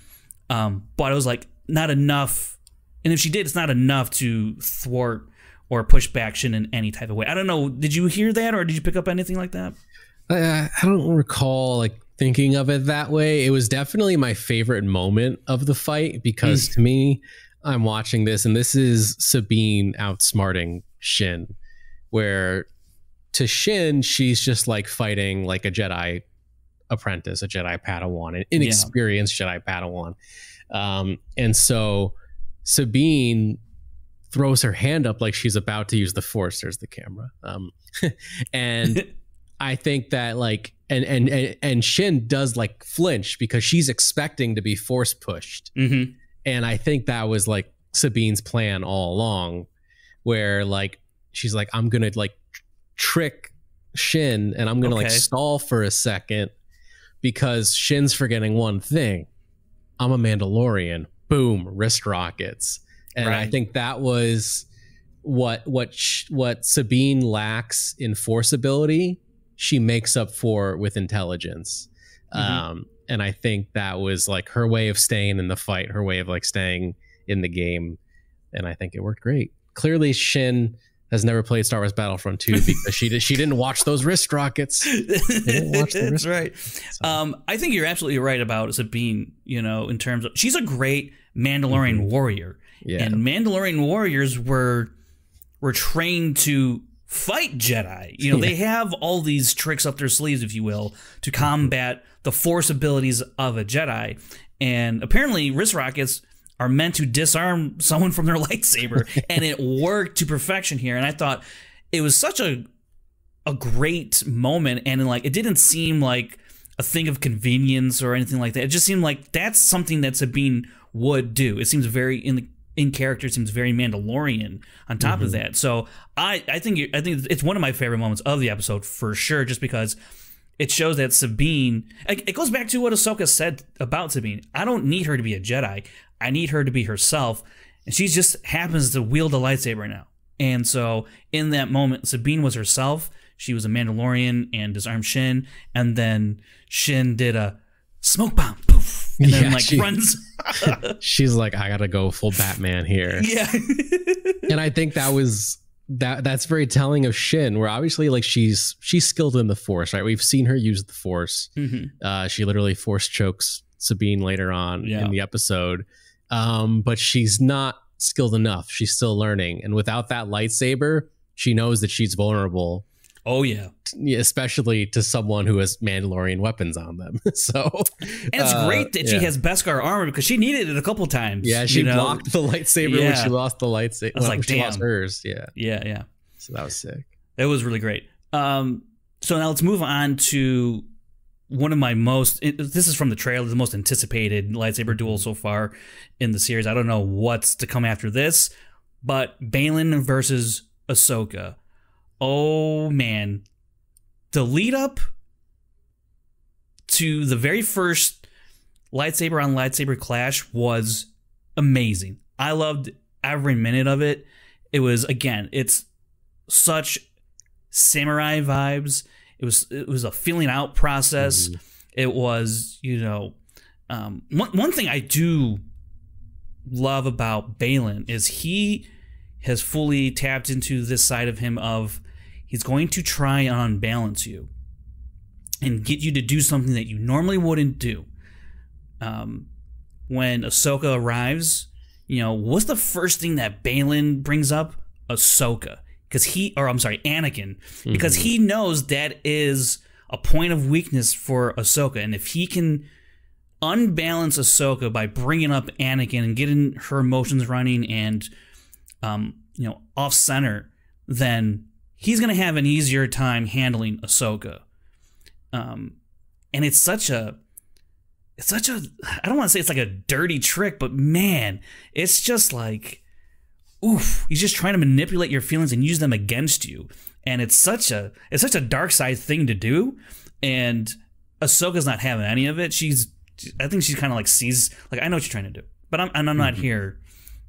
But it was like not enough, and if she did, it's not enough to thwart or push back Shin in any type of way. I don't know. Did you hear that, or did you pick up anything like that? I don't recall like thinking of it that way. It was definitely my favorite moment of the fight, because to me, I'm watching this and this is Sabine outsmarting Shin, where to Shin, she's just like fighting like a Jedi apprentice, a Jedi Padawan, an inexperienced Jedi Padawan. And so Sabine throws her hand up like she's about to use the Force. There's the camera. And I think that like, and Shin does like flinch because she's expecting to be Force pushed. And I think that was like Sabine's plan all along, where like, she's like, I'm going to like trick Shin and I'm going to like stall for a second, because Shin's forgetting one thing. I'm a Mandalorian. Boom, wrist rockets. And I think that was what Sabine lacks in Force ability, she makes up for with intelligence. And I think that was like her way of staying in the fight, her way of like staying in the game. And I think it worked great. Clearly Shin has never played Star Wars Battlefront 2 because she didn't watch those wrist rockets. That's right. So. I think you're absolutely right about Sabine, in terms of, she's a great Mandalorian warrior. Yeah. And Mandalorian warriors were trained to fight Jedi. They have all these tricks up their sleeves, if you will, to combat the Force abilities of a Jedi. And apparently wrist rockets are meant to disarm someone from their lightsaber, and it worked to perfection here. And I thought it was such a great moment, and like it didn't seem like a thing of convenience or anything like that. It just seemed like that's something that Sabine would do. It seems very in character. It seems very Mandalorian on top of that. So I think it's one of my favorite moments of the episode for sure, just because it shows that Sabine. It goes back to what Ahsoka said about Sabine. I don't need her to be a Jedi. I need her to be herself, and she just happens to wield a lightsaber now. And so in that moment, Sabine was herself. She was a Mandalorian and disarmed Shin, and then Shin did a smoke bomb, poof, and then runs. She's like, I gotta go full Batman here. Yeah. And I think that's very telling of Shin, where obviously like she's skilled in the Force, right? We've seen her use the Force. She literally Force chokes Sabine later on in the episode. But she's not skilled enough. She's still learning. And without that lightsaber, she knows that she's vulnerable. Oh, yeah. Especially to someone who has Mandalorian weapons on them. So, and it's great that she has Beskar armor, because she needed it a couple times. Yeah, she blocked the lightsaber when she lost the lightsaber. I was like, damn. She lost hers. Yeah. Yeah. So that was sick. It was really great. So now let's move on to one of my this is from the trailer, the most anticipated lightsaber duel so far in the series. I don't know what's to come after this, but Balin versus Ahsoka. Oh man, the lead up to the very first lightsaber on lightsaber clash was amazing. I loved every minute of it. It was, again, it's such samurai vibes. It was a feeling out process. It was, one thing I do love about Balin is he has fully tapped into this side of him of he's going to try and unbalance you and get you to do something that you normally wouldn't do. When Ahsoka arrives, you know, what's the first thing that Balin brings up? Ahsoka. Anakin. Because he knows that is a point of weakness for Ahsoka. And if he can unbalance Ahsoka by bringing up Anakin and getting her emotions running and, you know, off center, then he's going to have an easier time handling Ahsoka. And it's such a, I don't want to say it's like a dirty trick, but man, it's just like, oof, he's just trying to manipulate your feelings and use them against you. And it's such a dark side thing to do. And Ahsoka's not having any of it. I think she's kind of like sees, like, I know what you're trying to do, but I'm not here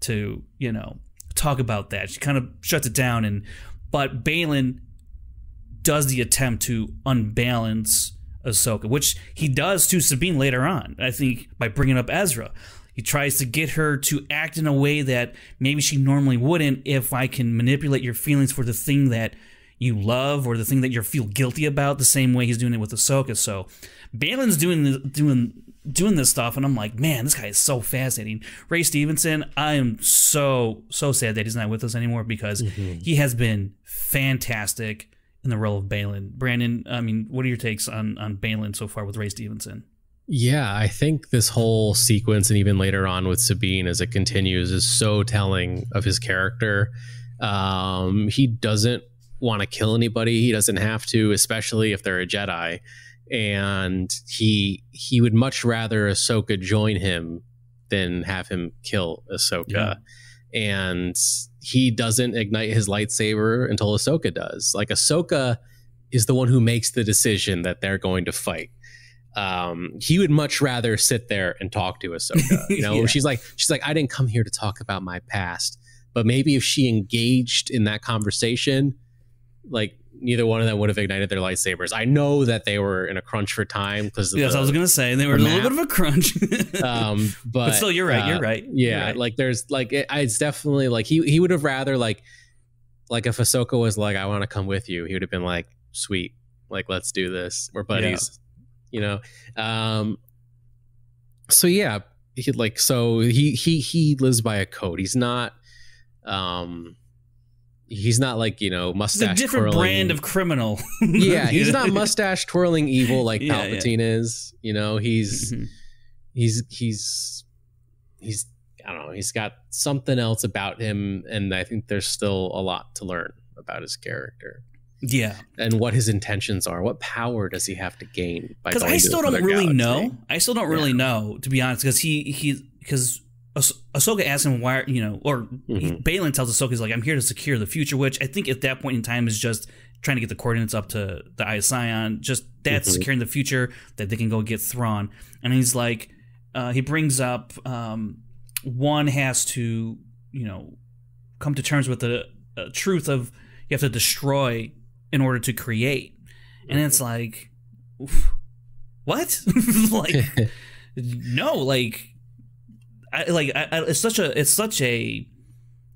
to, you know, talk about that. She kind of shuts it down. But Balin does the attempt to unbalance Ahsoka, which he does to Sabine later on, I think, by bringing up Ezra. He tries to get her to act in a way that maybe she normally wouldn't if I can manipulate your feelings for the thing that you love or the thing that you feel guilty about, the same way he's doing it with Ahsoka. So Balin's doing this stuff, and I'm like, man, this guy is so fascinating. Ray Stevenson, I am so sad that he's not with us anymore because he has been fantastic in the role of Balin. Brandon, I mean, what are your takes on Balin so far with Ray Stevenson? Yeah, I think this whole sequence and even later on with Sabine as it continues is so telling of his character. He doesn't want to kill anybody. He doesn't have to, especially if they're a Jedi. And he would much rather Ahsoka join him than have him kill Ahsoka. Yeah. And he doesn't ignite his lightsaber until Ahsoka does. Like, Ahsoka is the one who makes the decision that they're going to fight. He would much rather sit there and talk to Ahsoka. You know, she's like, I didn't come here to talk about my past. But maybe if she engaged in that conversation, like, neither one of them would have ignited their lightsabers. I know that they were in a crunch for time because I was gonna say they were in a little bit of a crunch. But still, you're right. You're right. Yeah, you're right. Like there's like it's definitely like he would have rather like if Ahsoka was like, I want to come with you, he would have been like, sweet, like, let's do this. We're buddies, you know. So yeah, he lives by a code. He's not like, you know, mustache twirling. He's a different brand of criminal. Yeah, he's not mustache twirling evil like Palpatine is. You know, he's I don't know, he's got something else about him, and I think there's still a lot to learn about his character. Yeah. And what his intentions are. What power does he have to gain by going to another galaxy? I still don't really know, to be honest, because Ahsoka asks him why, you know, or Balin tells Ahsoka, he's like, I'm here to secure the future, which I think at that point in time is just trying to get the coordinates up to the Eye of Scion. Just that's securing the future that they can go get Thrawn. And he's like, he brings up one has to, you know, come to terms with the truth of you have to destroy in order to create. And it's like, what? Like, no, like, it's such a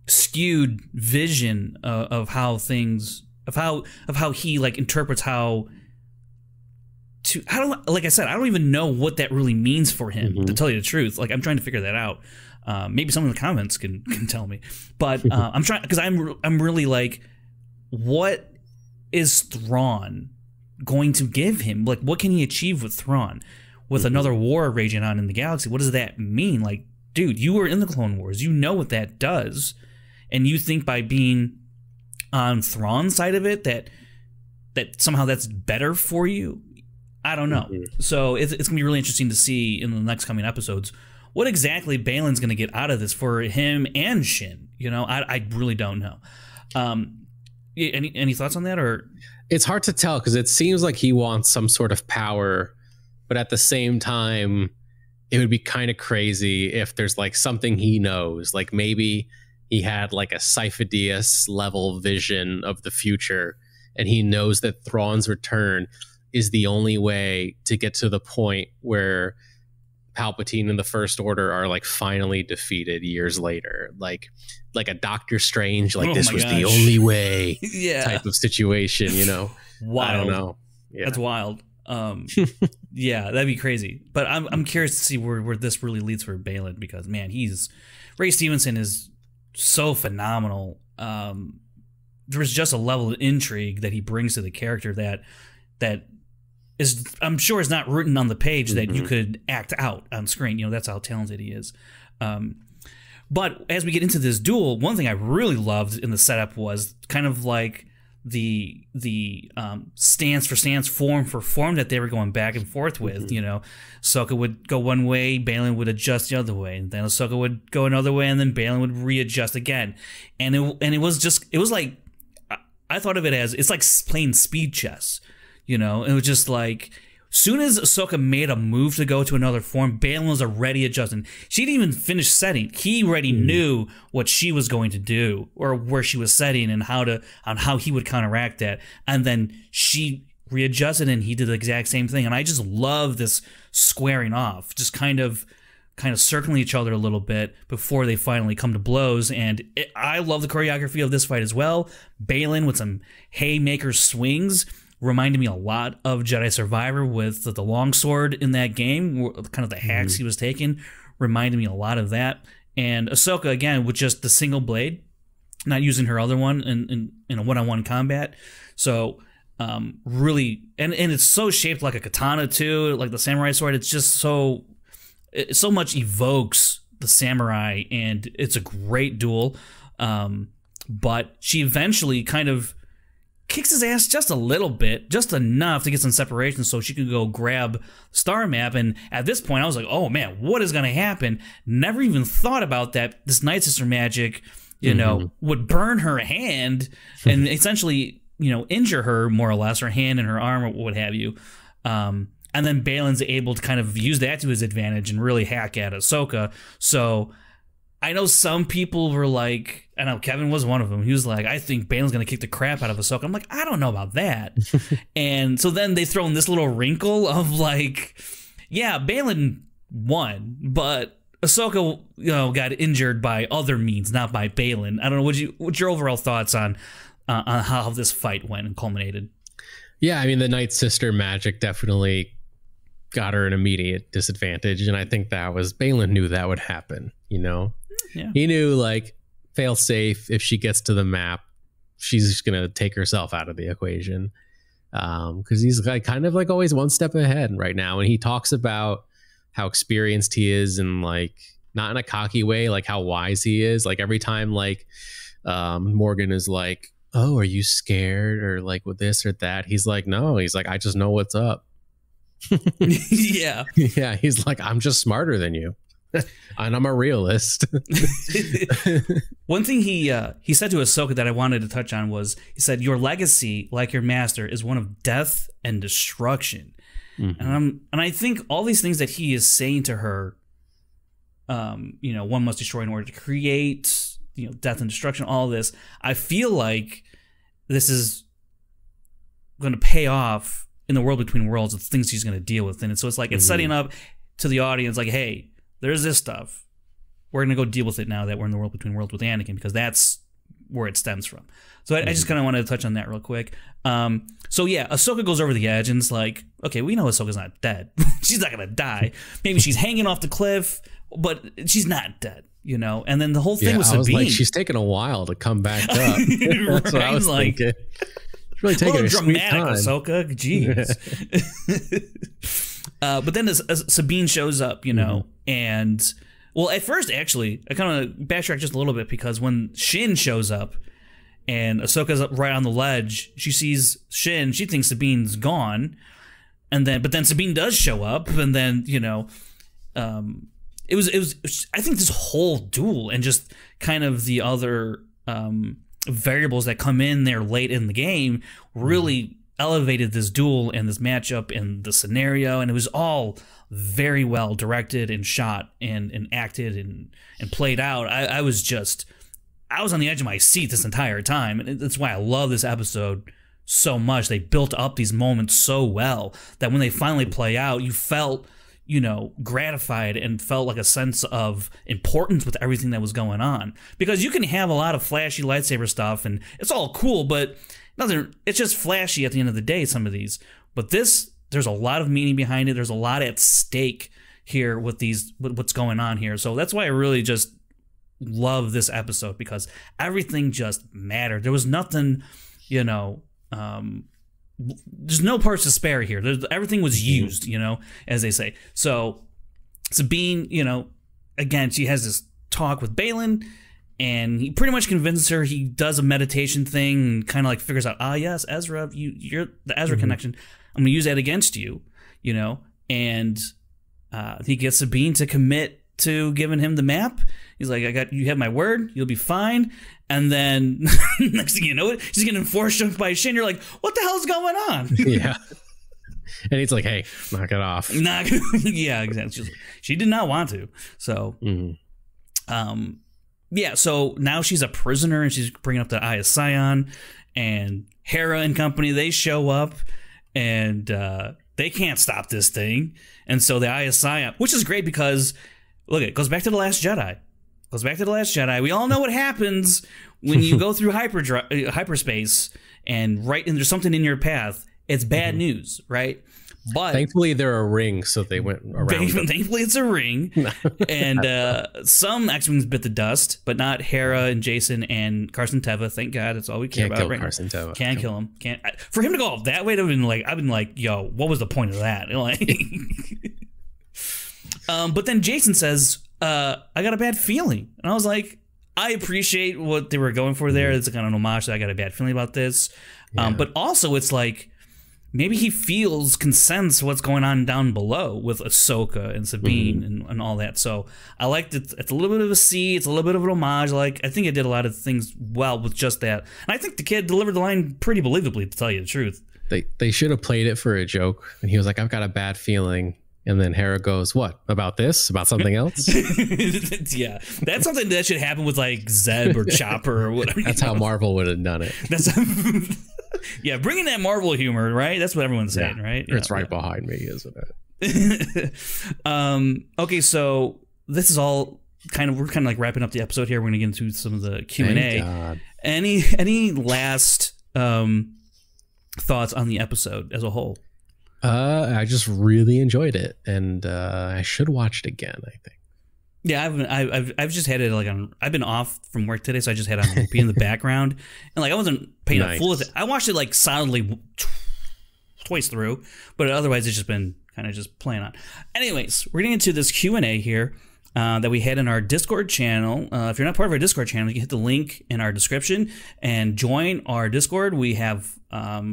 skewed vision of how things of how he like interprets how to like I said, I don't even know what that really means for him, to tell you the truth. Like, I'm trying to figure that out. Maybe someone in the comments can tell me, but I'm trying, because I'm really like, what is Thrawn going to give him? Like, what can he achieve with Thrawn, with another war raging on in the galaxy? What does that mean? Like, dude, you were in the Clone Wars. You know what that does. And you think by being on Thrawn's side of it that somehow that's better for you? I don't know. So it's going to be really interesting to see in the next coming episodes what exactly Balin's going to get out of this for him and Shin. You know, I really don't know. Any thoughts on that? Or it's hard to tell, because it seems like he wants some sort of power, but at the same time, it would be kind of crazy if there's like something he knows, like maybe he had like a Sifo-Dyas level vision of the future, and he knows that Thrawn's return is the only way to get to the point where Palpatine and the First Order are like finally defeated years later, like a Doctor Strange, like this was the only way type of situation, you know. Wild. I don't know. Yeah. That's wild. Yeah, that'd be crazy. But I'm curious to see where this really leads for Balin, because man, Ray Stevenson is so phenomenal. There's just a level of intrigue that he brings to the character that is, I'm sure, is not written on the page that you could act out on screen. You know, that's how talented he is. But as we get into this duel, one thing I really loved in the setup was kind of like the stance for stance, form for form that they were going back and forth with. You know, Ahsoka would go one way, Balin would adjust the other way, and then Ahsoka would go another way, and then Balin would readjust again. And it was like, I thought of it as, it's like playing speed chess. You know, it was just like, soon as Ahsoka made a move to go to another form, Balin was already adjusting. She didn't even finish setting. He already knew what she was going to do, or where she was setting, and how he would counteract that. And then she readjusted, and he did the exact same thing. And I just love this squaring off, just kind of circling each other a little bit before they finally come to blows. And I love the choreography of this fight as well. Balin with some haymaker swings reminded me a lot of Jedi Survivor with the longsword in that game. Kind of the hacks he was taking reminded me a lot of that. And Ahsoka, again, with just the single blade, not using her other one in a one-on-one combat. So really, and it's so shaped like a katana too, like the samurai sword. It's just so much evokes the samurai, and it's a great duel. But she eventually kind of kicks his ass just a little bit, just enough to get some separation so she could go grab Star Map. And at this point, I was like, oh man, what is going to happen? Never even thought about that. This Night Sister magic, you know, would burn her hand and essentially, you know, injure her more or less, her hand and her arm or what have you. And then Balin's able to kind of use that to his advantage and really hack at Ahsoka. So I know some people were like, I know Kevin was one of them. He was like, I think Balin's going to kick the crap out of Ahsoka. I'm like, I don't know about that. And so then they throw in this little wrinkle of like, yeah, Balin won, but Ahsoka, you know, got injured by other means, not by Balin. I don't know. What's your overall thoughts on how this fight went and culminated? Yeah, I mean, the Night Sister magic definitely got her an immediate disadvantage, and I think Balin knew that would happen. You know, he knew, like, fail safe, if she gets to the map, she's just gonna take herself out of the equation, because he's like kind of like always one step ahead right now. And he talks about how experienced he is, and like not in a cocky way, like how wise he is. Like every time like Morgan is like, oh, are you scared, or like with this or that, he's like, no, he's like, I just know what's up. Yeah He's like, I'm just smarter than you. And I'm a realist. One thing he said to Ahsoka that I wanted to touch on was, he said, your legacy, like your master, is one of death and destruction. And I think all these things that he is saying to her, you know, one must destroy in order to create, you know, death and destruction, all this, I feel like this is going to pay off in the world between worlds of things he's going to deal with. And so it's like, it's setting up to the audience like, hey, there's this stuff. We're going to go deal with it now that we're in the world between worlds with Anakin, because that's where it stems from. So I just kind of wanted to touch on that real quick. So yeah, Ahsoka goes over the edge, and it's like, okay, we know Ahsoka's not dead. She's not going to die. Maybe she's hanging off the cliff, but she's not dead, you know? And then the whole thing with Sabine. Like, she's taking a while to come back up. That's what I was like, thinking. It's really taking a dramatic time. Ahsoka. Jeez. But then as Sabine shows up, you know, and well, at first, actually, I kind of backtrack just a little bit, because when Shin shows up and Ahsoka's up right on the ledge, she sees Shin, she thinks Sabine's gone, but then Sabine does show up, and then, you know, it was I think this whole duel and just kind of the other variables that come in there late in the game really elevated this duel and this matchup and the scenario, and it was all very well directed and shot and acted and played out. I was on the edge of my seat this entire time, and that's why I love this episode so much. They built up these moments so well that when they finally play out, you felt you know, gratified and felt like a sense of importance with everything that was going on. Because you can have a lot of flashy lightsaber stuff and it's all cool, but it's just flashy at the end of the day, some of these. But this, there's a lot of meaning behind it. There's a lot at stake here with what's going on here. So that's why I really just love this episode, because everything just mattered. There was nothing, you know, there's no parts to spare here. Everything was used, you know, as they say. So Sabine, you know, again, she has this talk with Balin, and he pretty much convinces her. He does a meditation thing and kind of like figures out, yes, Ezra, you're the Ezra connection. I'm gonna use that against you, you know. And he gets Sabine to commit to giving him the map. He's like, you have my word, you'll be fine. And then next thing you know it, she's getting force jumped by Shin. You're like, what the hell's going on? Yeah. And he's like, hey, knock it off. Yeah, exactly. She did not want to. So, yeah, so now she's a prisoner and she's bringing up the Eye of Scion, and Hera and company, they show up, and they can't stop this thing. And so the Eye of Scion, which is great because, look, it goes back to The Last Jedi. We all know what happens when you go through hyperspace and there's something in your path. It's bad news, right? But thankfully, they're a ring, so they went around. Thankfully, it's a ring. And some X-Wings bit the dust, but not Hera and Jason and Carson Teva. Thank God. That's all we care about right Carson now. Teva. Can't kill him. For him to go that way, I've been like, yo, what was the point of that? Like, but then Jason says, I got a bad feeling. And I was like, I appreciate what they were going for there. It's kind of an homage that I got a bad feeling about this. Yeah. But also it's like, maybe he can sense what's going on down below with Ahsoka and Sabine and all that. So I liked it. It's a little bit of a C. It's a little bit of an homage. Like, I think it did a lot of things well with just that. And I think the kid delivered the line pretty believably, to tell you the truth. They should have played it for a joke. And he was like, I've got a bad feeling. And then Hera goes, what? About this? About something else? Yeah. That's something that should happen with like Zeb or Chopper or whatever. That's how Marvel would have done it. Yeah, bringing that Marvel humor, right? That's what everyone's saying, right? It's right behind me, isn't it? Okay, so this is all we're kind of like wrapping up the episode here. We're gonna get into some of the Q&A. Any last thoughts on the episode as a whole? I just really enjoyed it, and I should watch it again, I think. Yeah, I've just had it like I've been off from work today, so I just had it on repeat in the background, and like I wasn't paying a full attention. I watched it like solidly twice through, but otherwise it's just been kind of just playing on. Anyways, we're getting into this Q&A here that we had in our Discord channel. If you're not part of our Discord channel, you can hit the link in our description and join our Discord. We have a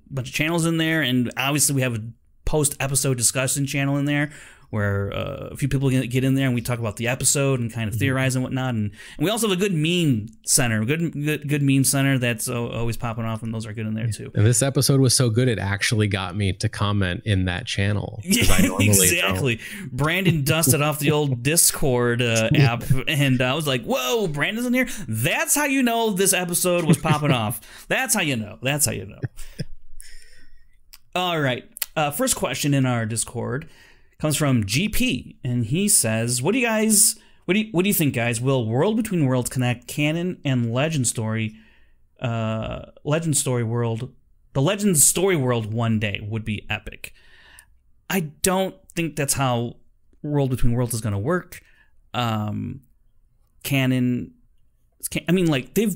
bunch of channels in there, and obviously we have a post-episode discussion channel in there where a few people get in there and we talk about the episode and kind of theorize and whatnot. And we also have a good meme center, good meme center that's always popping off, and those are good in there too. And this episode was so good, it actually got me to comment in that channel. Yeah, exactly. Brandon dusted off the old Discord app, and I was like, whoa, Brandon's in here? That's how you know this episode was popping off. That's how you know. All right. First question in our Discord comes from GP, and he says, "What do you think, guys? Will World Between Worlds connect canon and Legend Story? Legend Story World, the Legend Story World one day would be epic. I don't think that's how World Between Worlds is going to work. Canon, I mean, like they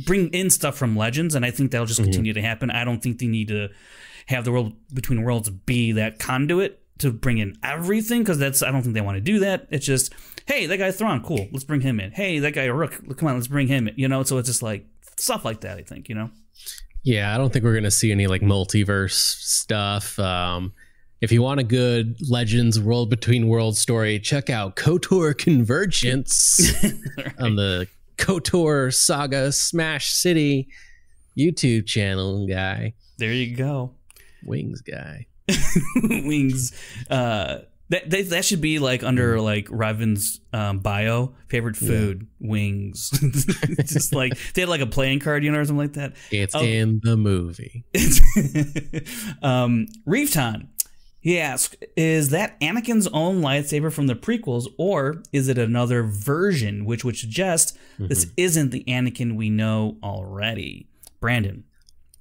bring in stuff from Legends, and I think that'll just continue to happen. I don't think they need to have the World Between Worlds be that conduit to bring in everything, because I don't think they want to do that. It's just, hey, that guy Thrawn, cool, let's bring him in. Hey, that guy Rook, come on, let's bring him in. You know, so it's just like stuff like that, I think, you know? Yeah, I don't think we're going to see any like multiverse stuff. If you want a good Legends World Between Worlds story, check out KOTOR Convergence on the KOTOR Saga Smash City YouTube channel, guy. There you go. Wings guy. Wings. That should be like under like Revan's bio. Favorite food, wings. Just like they had like a playing card, you know, or something like that. It's in the movie. Reefton, He asks, is that Anakin's own lightsaber from the prequels, or is it another version, which would suggest this isn't the Anakin we know already? Brandon.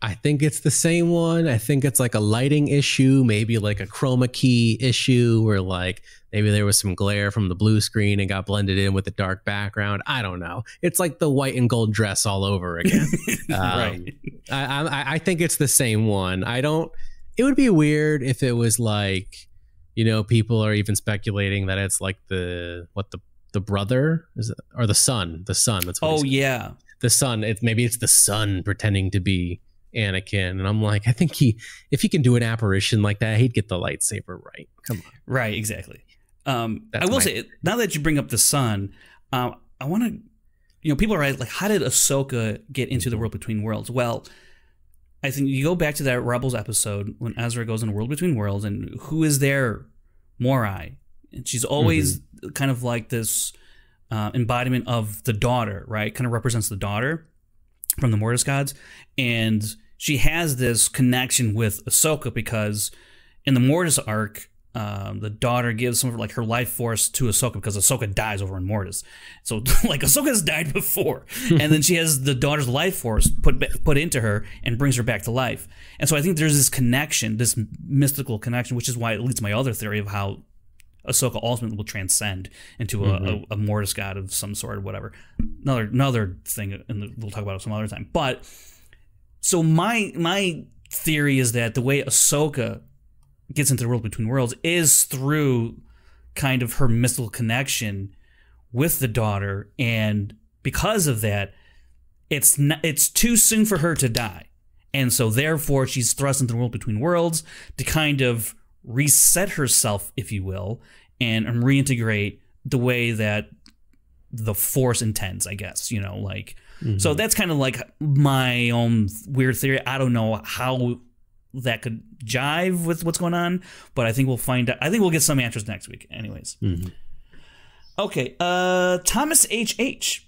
I think it's the same one. I think it's like a lighting issue, maybe like a chroma key issue, where like maybe there was some glare from the blue screen and got blended in with the dark background. I don't know. It's like the white and gold dress all over again. Right. I think it's the same one. It would be weird if it was like, you know, people are even speculating that it's like the brother is it, or the son. That's what. Oh yeah, the son. Maybe it's the son pretending to be Anakin, and I'm like, I think if he can do an apparition like that, he'd get the lightsaber right. Come on. Right, exactly. I will say, now that you bring up the son, I want to, you know, people are like, how did Ahsoka get into the World Between Worlds? Well, I think you go back to that Rebels episode when Ezra goes in World Between Worlds, and who is there? Morai. And she's always kind of like this embodiment of the daughter, right? Kind of represents the daughter from the Mortis gods. And she has this connection with Ahsoka because in the Mortis arc, the daughter gives some of like her life force to Ahsoka because Ahsoka dies over in Mortis. So like Ahsoka's died before, and then she has the daughter's life force put into her and brings her back to life. And so I think there's this connection, this mystical connection, which is why it leads to my other theory of how Ahsoka ultimately will transcend into a Mortis god of some sort or whatever. Another thing, and we'll talk about it some other time. But so my theory is that the way Ahsoka gets into the World Between Worlds is through kind of her mystical connection with the daughter, and because of that, it's too soon for her to die, and so therefore she's thrust into the World Between Worlds to kind of reset herself, if you will, and reintegrate the way that the Force intends, I guess, you know, like. So that's kind of like my own weird theory. I don't know how that could jive with what's going on, but I think we'll find out. I think we'll get some answers next week anyways. Okay, Thomas HH,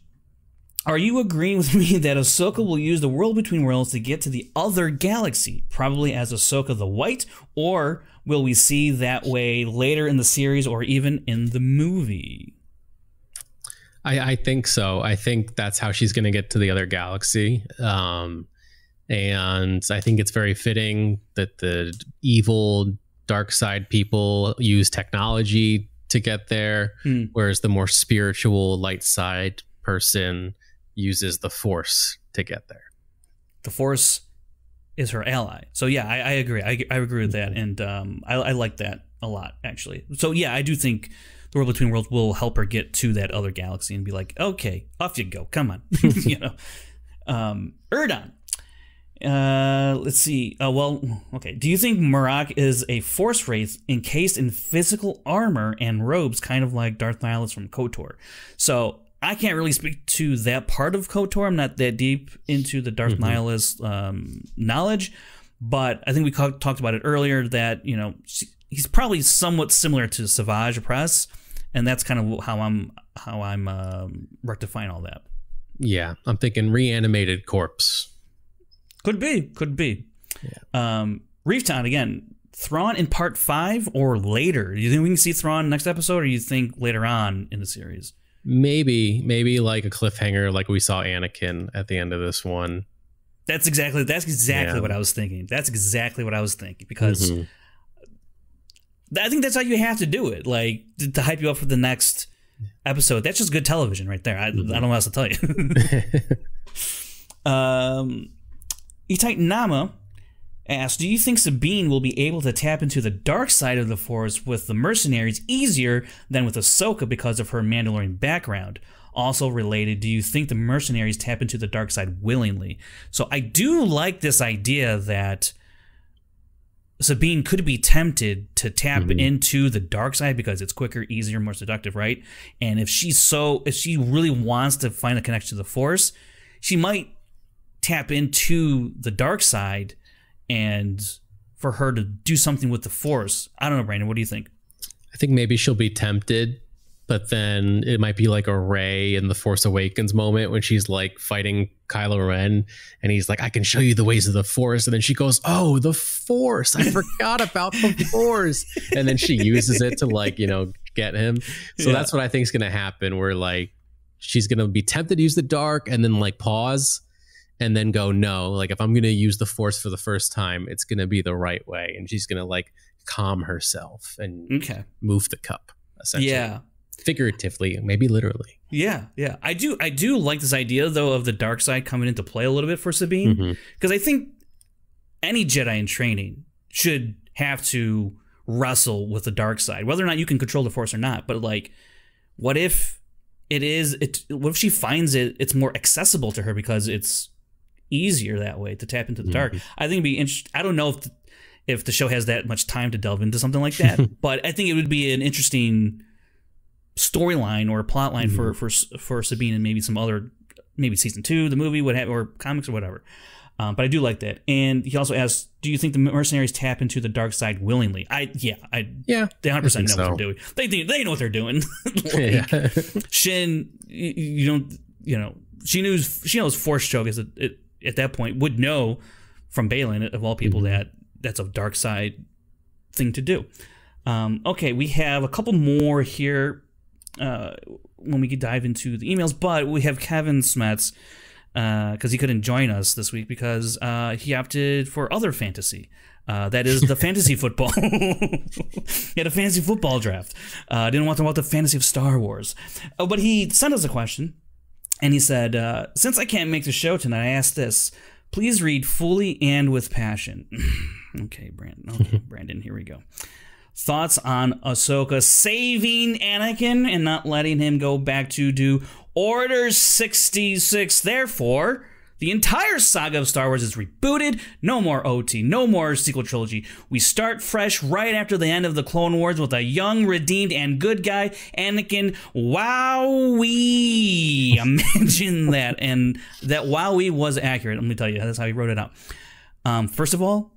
are you agreeing with me that Ahsoka will use the World Between Worlds to get to the other galaxy, probably as Ahsoka the White, or will we see that way later in the series or even in the movie? I think so. I think that's how she's going to get to the other galaxy. And I think it's very fitting that the evil dark side people use technology to get there, whereas the more spiritual light side person uses the Force to get there. The Force is her ally. So yeah, I agree. I agree with that, and I like that a lot, actually. So yeah, I do think the World Between Worlds will help her get to that other galaxy and be like, okay, off you go. Come on. You know. Erdon. Let's see. Well, okay. Do you think Marak is a Force wraith encased in physical armor and robes, kind of like Darth Nihilus from KOTOR? So I can't really speak to that part of KOTOR. I'm not that deep into the Darth Nihilus knowledge, but I think we talked about it earlier that, you know, he's probably somewhat similar to Savage Opress, and that's kind of how I'm rectifying all that. Yeah, I'm thinking reanimated corpse. Could be. Yeah. Reef Town again. Thrawn in part 5 or later? Do you think we can see Thrawn next episode, or do you think later on in the series? Maybe like a cliffhanger, like we saw Anakin at the end of this one. That's exactly what I was thinking. Because I think that's how you have to do it, like to hype you up for the next episode. That's just good television right there. I don't know what else to tell you. Etite Nama asks, do you think Sabine will be able to tap into the dark side of the Force with the mercenaries easier than with Ahsoka because of her Mandalorian background? Also related, do you think the mercenaries tap into the dark side willingly? So I do like this idea that Sabine could be tempted to tap into the dark side because it's quicker, easier, more seductive, right? And if she really wants to find a connection to the Force, she might tap into the dark side, and for her to do something with the Force. I don't know, Brandon, what do you think? I think maybe she'll be tempted, but then it might be like a Rey in the Force Awakens moment when she's like fighting Kylo Ren and he's like, I can show you the ways of the Force. And then she goes, oh, the Force. I forgot about the Force. And then she uses it to like, you know, get him. So that's what I think is going to happen, where like she's going to be tempted to use the dark and then like pause and then go, no, like if I'm going to use the Force for the first time, it's going to be the right way. And she's going to like calm herself and move the cup, essentially. Yeah. Figuratively, maybe literally. Yeah. I do like this idea though of the dark side coming into play a little bit for Sabine, because I think any Jedi in training should have to wrestle with the dark side, whether or not you can control the Force or not. But like, what if what if she finds it's more accessible to her because it's easier that way to tap into the dark? I think it'd be interesting. I don't know if the show has that much time to delve into something like that, but I think it would be an interesting storyline or a plot line for Sabine and maybe some other, maybe season 2, the movie, or comics or whatever. But I do like that. And he also asks, do you think the mercenaries tap into the dark side willingly? They 100% know what they're doing. They know what they're doing. Shin, she knows Force choke is at that point would know from Balin of all people that that's a dark side thing to do. Okay, we have a couple more here when we could dive into the emails, but we have Kevin Smets because he couldn't join us this week because he opted for other fantasy. That is the fantasy football. He had a fantasy football draft. Didn't want to talk about the fantasy of Star Wars. But he sent us a question, and he said, since I can't make the show tonight, I asked this. Please read fully and with passion. Okay, Brandon, here we go. Thoughts on Ahsoka saving Anakin and not letting him go back to do Order 66. Therefore, the entire saga of Star Wars is rebooted. No more OT, no more sequel trilogy. We start fresh right after the end of the Clone Wars with a young, redeemed, and good guy, Anakin. Wowee! Imagine that. And that wowee was accurate. Let me tell you, that's how he wrote it out. First of all,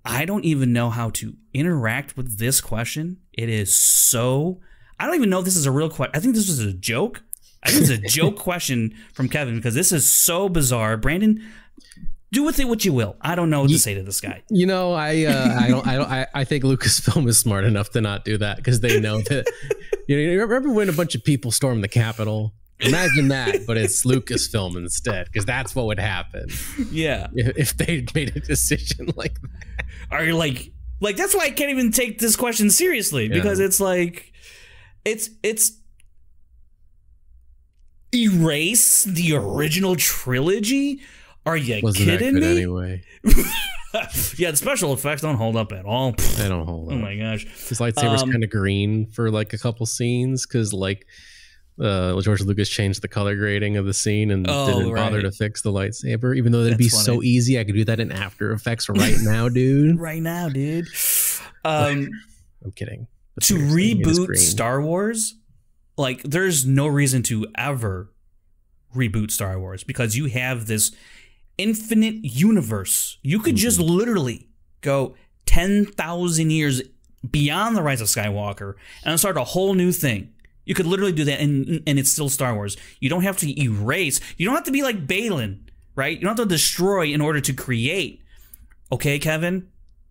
I don't even know how to interact with this question. It is so... I don't even know if this is a real question. I think this was a joke. I think it's a joke question from Kevin because this is so bizarre. Brandon, do with it what you will. I don't know what to say to this guy. You know, I think Lucasfilm is smart enough to not do that because they know that. You remember when a bunch of people stormed the Capitol? Imagine that, but it's Lucasfilm instead, because that's what would happen. Yeah, if they made a decision like that. Are you like that's why I can't even take this question seriously because it's like it's erase the original trilogy? Are you kidding me? Anyway. Yeah, the special effects don't hold up at all. They don't hold up. Oh my gosh, his lightsaber's kind of green for like a couple scenes because like. George Lucas changed the color grading of the scene and didn't bother to fix the lightsaber, even though that'd be so easy. I could do that in After Effects right now, dude. Right now, dude. I'm kidding. But to reboot Star Wars, like, there's no reason to ever reboot Star Wars because you have this infinite universe. You could just literally go 10,000 years beyond the rise of Skywalker and start a whole new thing. You could literally do that, and it's still Star Wars. You don't have to erase. You don't have to be like Balin, right? You don't have to destroy in order to create. Okay, Kevin?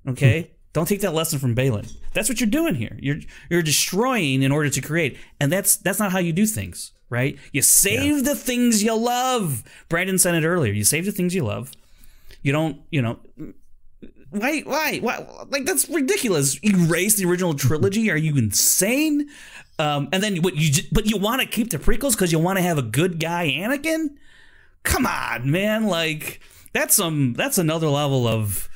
Okay? Don't take that lesson from Balin. That's what you're doing here. You're destroying in order to create, and that's not how you do things, right? You save the things you love. Brandon said it earlier. You save the things you love. You don't, Why? Like, that's ridiculous. Erase the original trilogy? Are you insane? And then but you want to keep the prequels because you want to have a good guy Anakin? Come on, man! Like that's another level of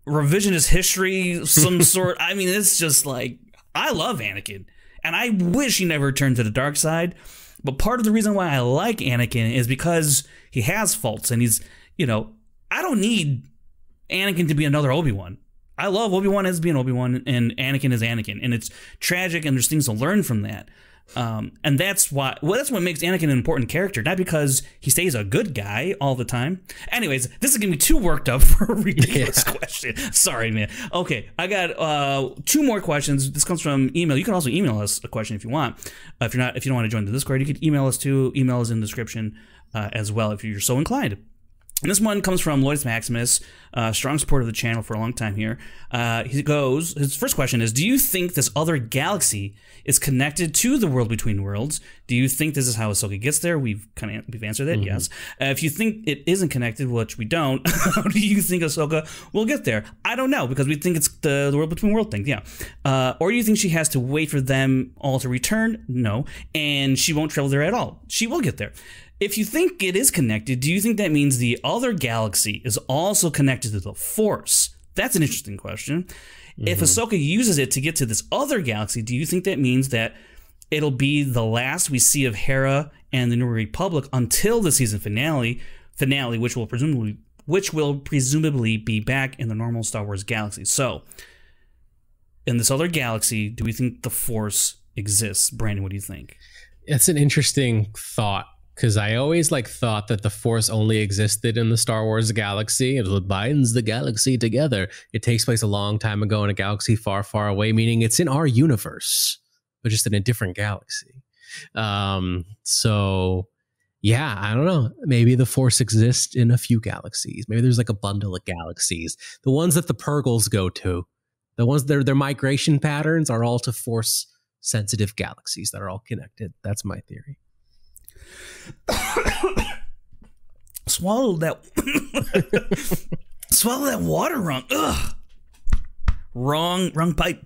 revisionist history, some sort. I mean, it's just like I love Anakin, and I wish he never turned to the dark side. But part of the reason why I like Anakin is because he has faults, and he's I don't need Anakin to be another ObiWan. I love Obi-Wan as being Obi-Wan, and Anakin is Anakin, and it's tragic, and there's things to learn from that. And that's why. Well, that's what makes Anakin an important character, not because he stays a good guy all the time. Anyways, this is gonna be too worked up for a ridiculous question. Sorry, man. Okay, I got 2 more questions. This comes from email. You can also email us a question if you want. If you don't want to join the Discord, you can email us too. Email is in the description as well if you're so inclined. And this one comes from Lois Maximus, strong supporter of the channel for a long time here. His first question is, do you think this other galaxy is connected to the world between worlds? Do you think this is how Ahsoka gets there? We've answered that, yes. If you think it isn't connected, which we don't, how do you think Ahsoka will get there? I don't know, because we think it's the world between world thing, yeah. Or do you think she has to wait for them all to return? No. And she won't travel there at all. She will get there. If you think it is connected, do you think that means the other galaxy is also connected to the Force? That's an interesting question. If Ahsoka uses it to get to this other galaxy, do you think that means that it'll be the last we see of Hera and the New Republic until the season finale, which will presumably be back in the normal Star Wars galaxy? So, in this other galaxy, do we think the Force exists? Brandon, what do you think? It's an interesting thought. Because I always thought that the Force only existed in the Star Wars galaxy. It binds the galaxy together. It takes place a long time ago in a galaxy far, far away, meaning it's in our universe, but just in a different galaxy. So, yeah, I don't know. Maybe the Force exists in a few galaxies. Maybe there's a bundle of galaxies. The ones that the Purgles go to, the ones that their migration patterns are all to Force-sensitive galaxies that are all connected. That's my theory. Swallow that water wrong. Ugh. Wrong pipe.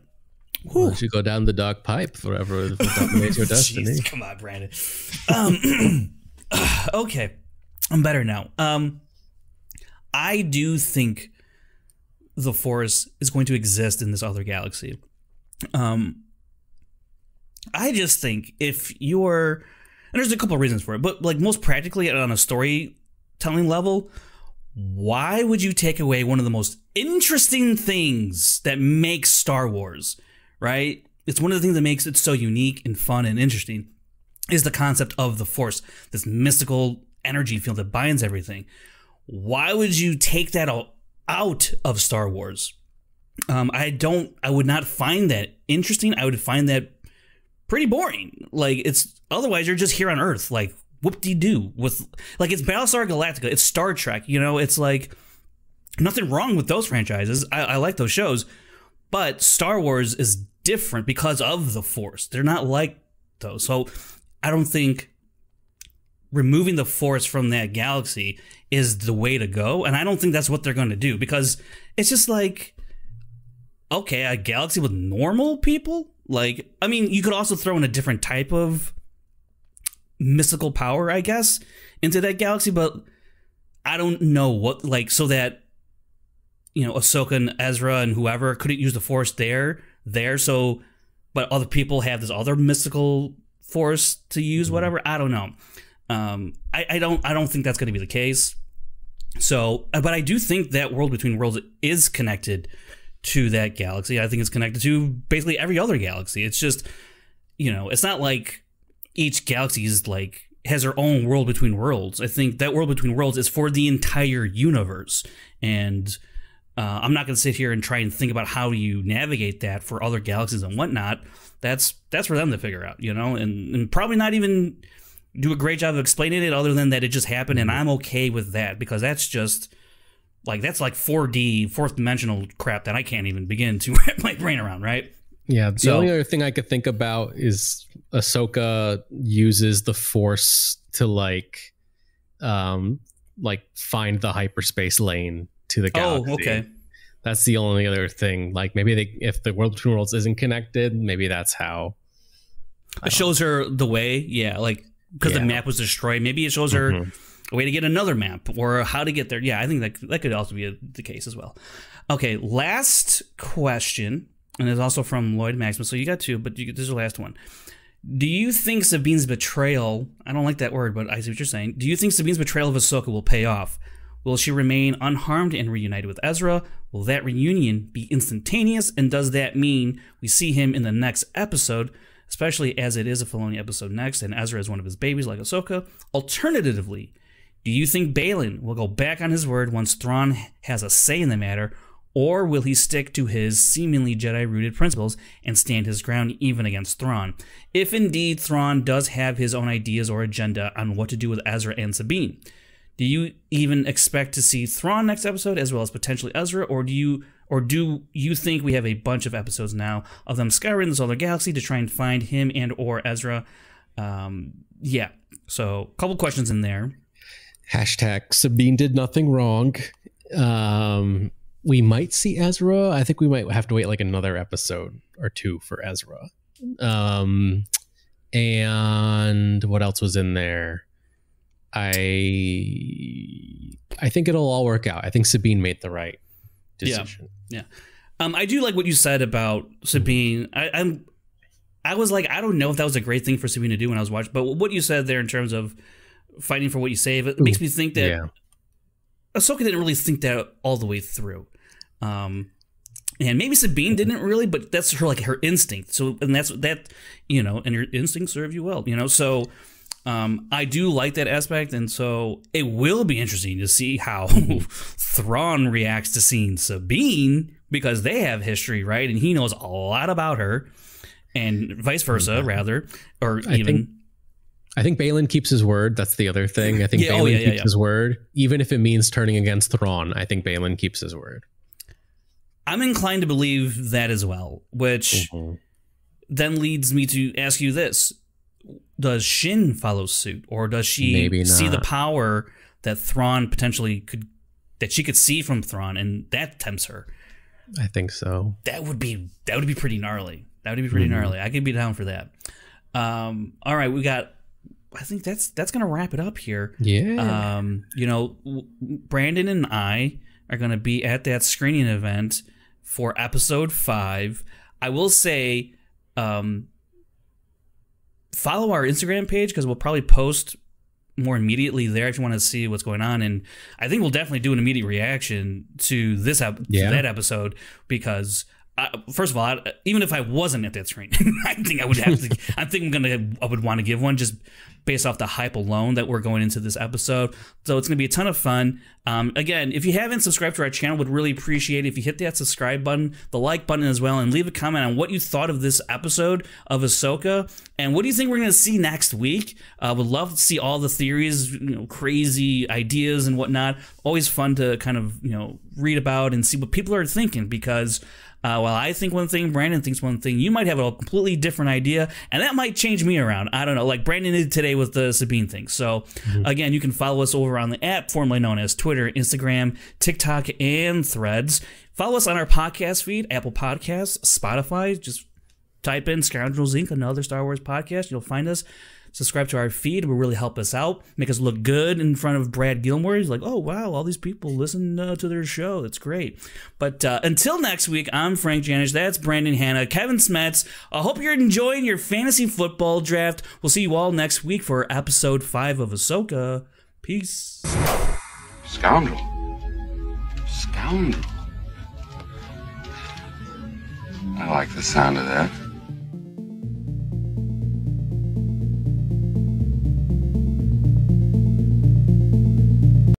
Well, you should go down the dark pipe forever if that makes your destiny. Jeez, come on, Brandon. Okay, I'm better now. I do think the Force is going to exist in this other galaxy. I just think if you're, and there's a couple of reasons for it, but most practically on a storytelling level, why would you take away one of the most interesting things that makes Star Wars, right? It's one of the things that makes it so unique and fun and interesting is the concept of the Force, this mystical energy field that binds everything. Why would you take that out of Star Wars? I would not find that interesting. I would find that pretty boring. Otherwise you're just here on Earth, whoop-de-doo with it's Battlestar Galactica, it's Star Trek, it's nothing wrong with those franchises. I like those shows, but Star Wars is different because of the Force. They're not like those. So I don't think removing the Force from that galaxy is the way to go, and I don't think that's what they're going to do, because it's just okay, a galaxy with normal people. You could also throw in a different type of mystical power, I guess, into that galaxy, but I don't know what, so that, Ahsoka and Ezra and whoever couldn't use the Force there, so, but other people have this other mystical Force to use, whatever. I don't know. I don't think that's going to be the case. So, but I do think that world between worlds is connected to that galaxy. I think it's connected to basically every other galaxy. It's just, it's not like each galaxy is has their own world between worlds. I think that world between worlds is for the entire universe. And I'm not going to sit here and try and think about how you navigate that for other galaxies and whatnot. That's for them to figure out, and probably not even do a great job of explaining it other than that it just happened. And I'm okay with that, because that's just that's 4D, fourth dimensional crap that I can't even begin to wrap my brain around, right? Yeah, the only other thing I could think about is Ahsoka uses the Force to find the hyperspace lane to the galaxy. Oh, okay. That's the only other thing. Maybe if the world between worlds isn't connected, maybe that's how it shows her the way. Yeah, because the map was destroyed. Maybe it shows her a way to get another map or how to get there. Yeah, I think that could also be the case as well. Okay, last question, and it's also from Lloyd Maximus. So you got two, but this is the last one. Do you think Sabine's betrayal, I don't like that word, but I see what you're saying. Do you think Sabine's betrayal of Ahsoka will pay off? Will she remain unharmed and reunited with Ezra? Will that reunion be instantaneous? And does that mean we see him in the next episode, especially as it is a Filoni episode next and Ezra is one of his babies like Ahsoka? Alternatively, do you think Balin will go back on his word once Thrawn has a say in the matter, or will he stick to his seemingly Jedi-rooted principles and stand his ground even against Thrawn? If indeed Thrawn does have his own ideas or agenda on what to do with Ezra and Sabine, do you even expect to see Thrawn next episode as well as potentially Ezra, or do you think we have a bunch of episodes now of them scouring the solar galaxy to try and find him and or Ezra? Yeah, so a couple questions in there. Hashtag Sabine did nothing wrong. We might see Ezra. I think we might have to wait like another episode or two for Ezra. And what else was in there? I think it'll all work out. I think Sabine made the right decision. Yeah. I do like what you said about Sabine. I was like, I don't know if that was a great thing for Sabine to do when I was watching, but what you said there in terms of fighting for what you save, it makes me think that Ahsoka didn't really think that all the way through. And maybe Sabine didn't really, but that's her instinct. So, and and your instincts serve you well, So, I do like that aspect, and so it will be interesting to see how Thrawn reacts to seeing Sabine, because they have history, right? And he knows a lot about her, and vice versa, rather, or I think Balin keeps his word. That's the other thing. I think Balin keeps his word, even if it means turning against Thrawn. I think Balin keeps his word. I'm inclined to believe that as well, which then leads me to ask you this. Does Shin follow suit, or does she see the power that Thrawn potentially she could see from Thrawn, and that tempts her? I think so. That would be pretty gnarly. That would be pretty gnarly. I could be down for that. All right, I think that's gonna wrap it up here. Yeah. Brandon and I are gonna be at that screening event for episode 5. I will say, follow our Instagram page, because we'll probably post more immediately there if you want to see what's going on. And I think we'll definitely do an immediate reaction to that episode, because first of all, even if I wasn't at that screen, I think I would have to. I would want to give one, just based off the hype alone that we're going into this episode. So it's going to be a ton of fun. Again, if you haven't subscribed to our channel, would really appreciate it if you hit that subscribe button, the like button as well, and leave a comment on what you thought of this episode of Ahsoka, and what do you think we're going to see next week. Would love to see all the theories, crazy ideas and whatnot. Always fun to kind of read about and see what people are thinking, because while I think one thing, Brandon thinks one thing, you might have a completely different idea, and that might change me around. I don't know, like Brandon did today with the Sabine thing. So, again, you can follow us over on the app formerly known as Twitter, Instagram, TikTok, and Threads. Follow us on our podcast feed, Apple Podcasts, Spotify. Just type in Scoundrels Inc., another Star Wars podcast. You'll find us. Subscribe to our feed. It will really help us out, make us look good in front of Brad Gilmore. He's like, oh, wow, all these people listen to their show. That's great. But until next week, I'm Frank Janish. That's Brandon Hanna, Kevin Smets. I hope you're enjoying your fantasy football draft. We'll see you all next week for episode 5 of Ahsoka. Peace. Scoundrel. Scoundrel. I like the sound of that.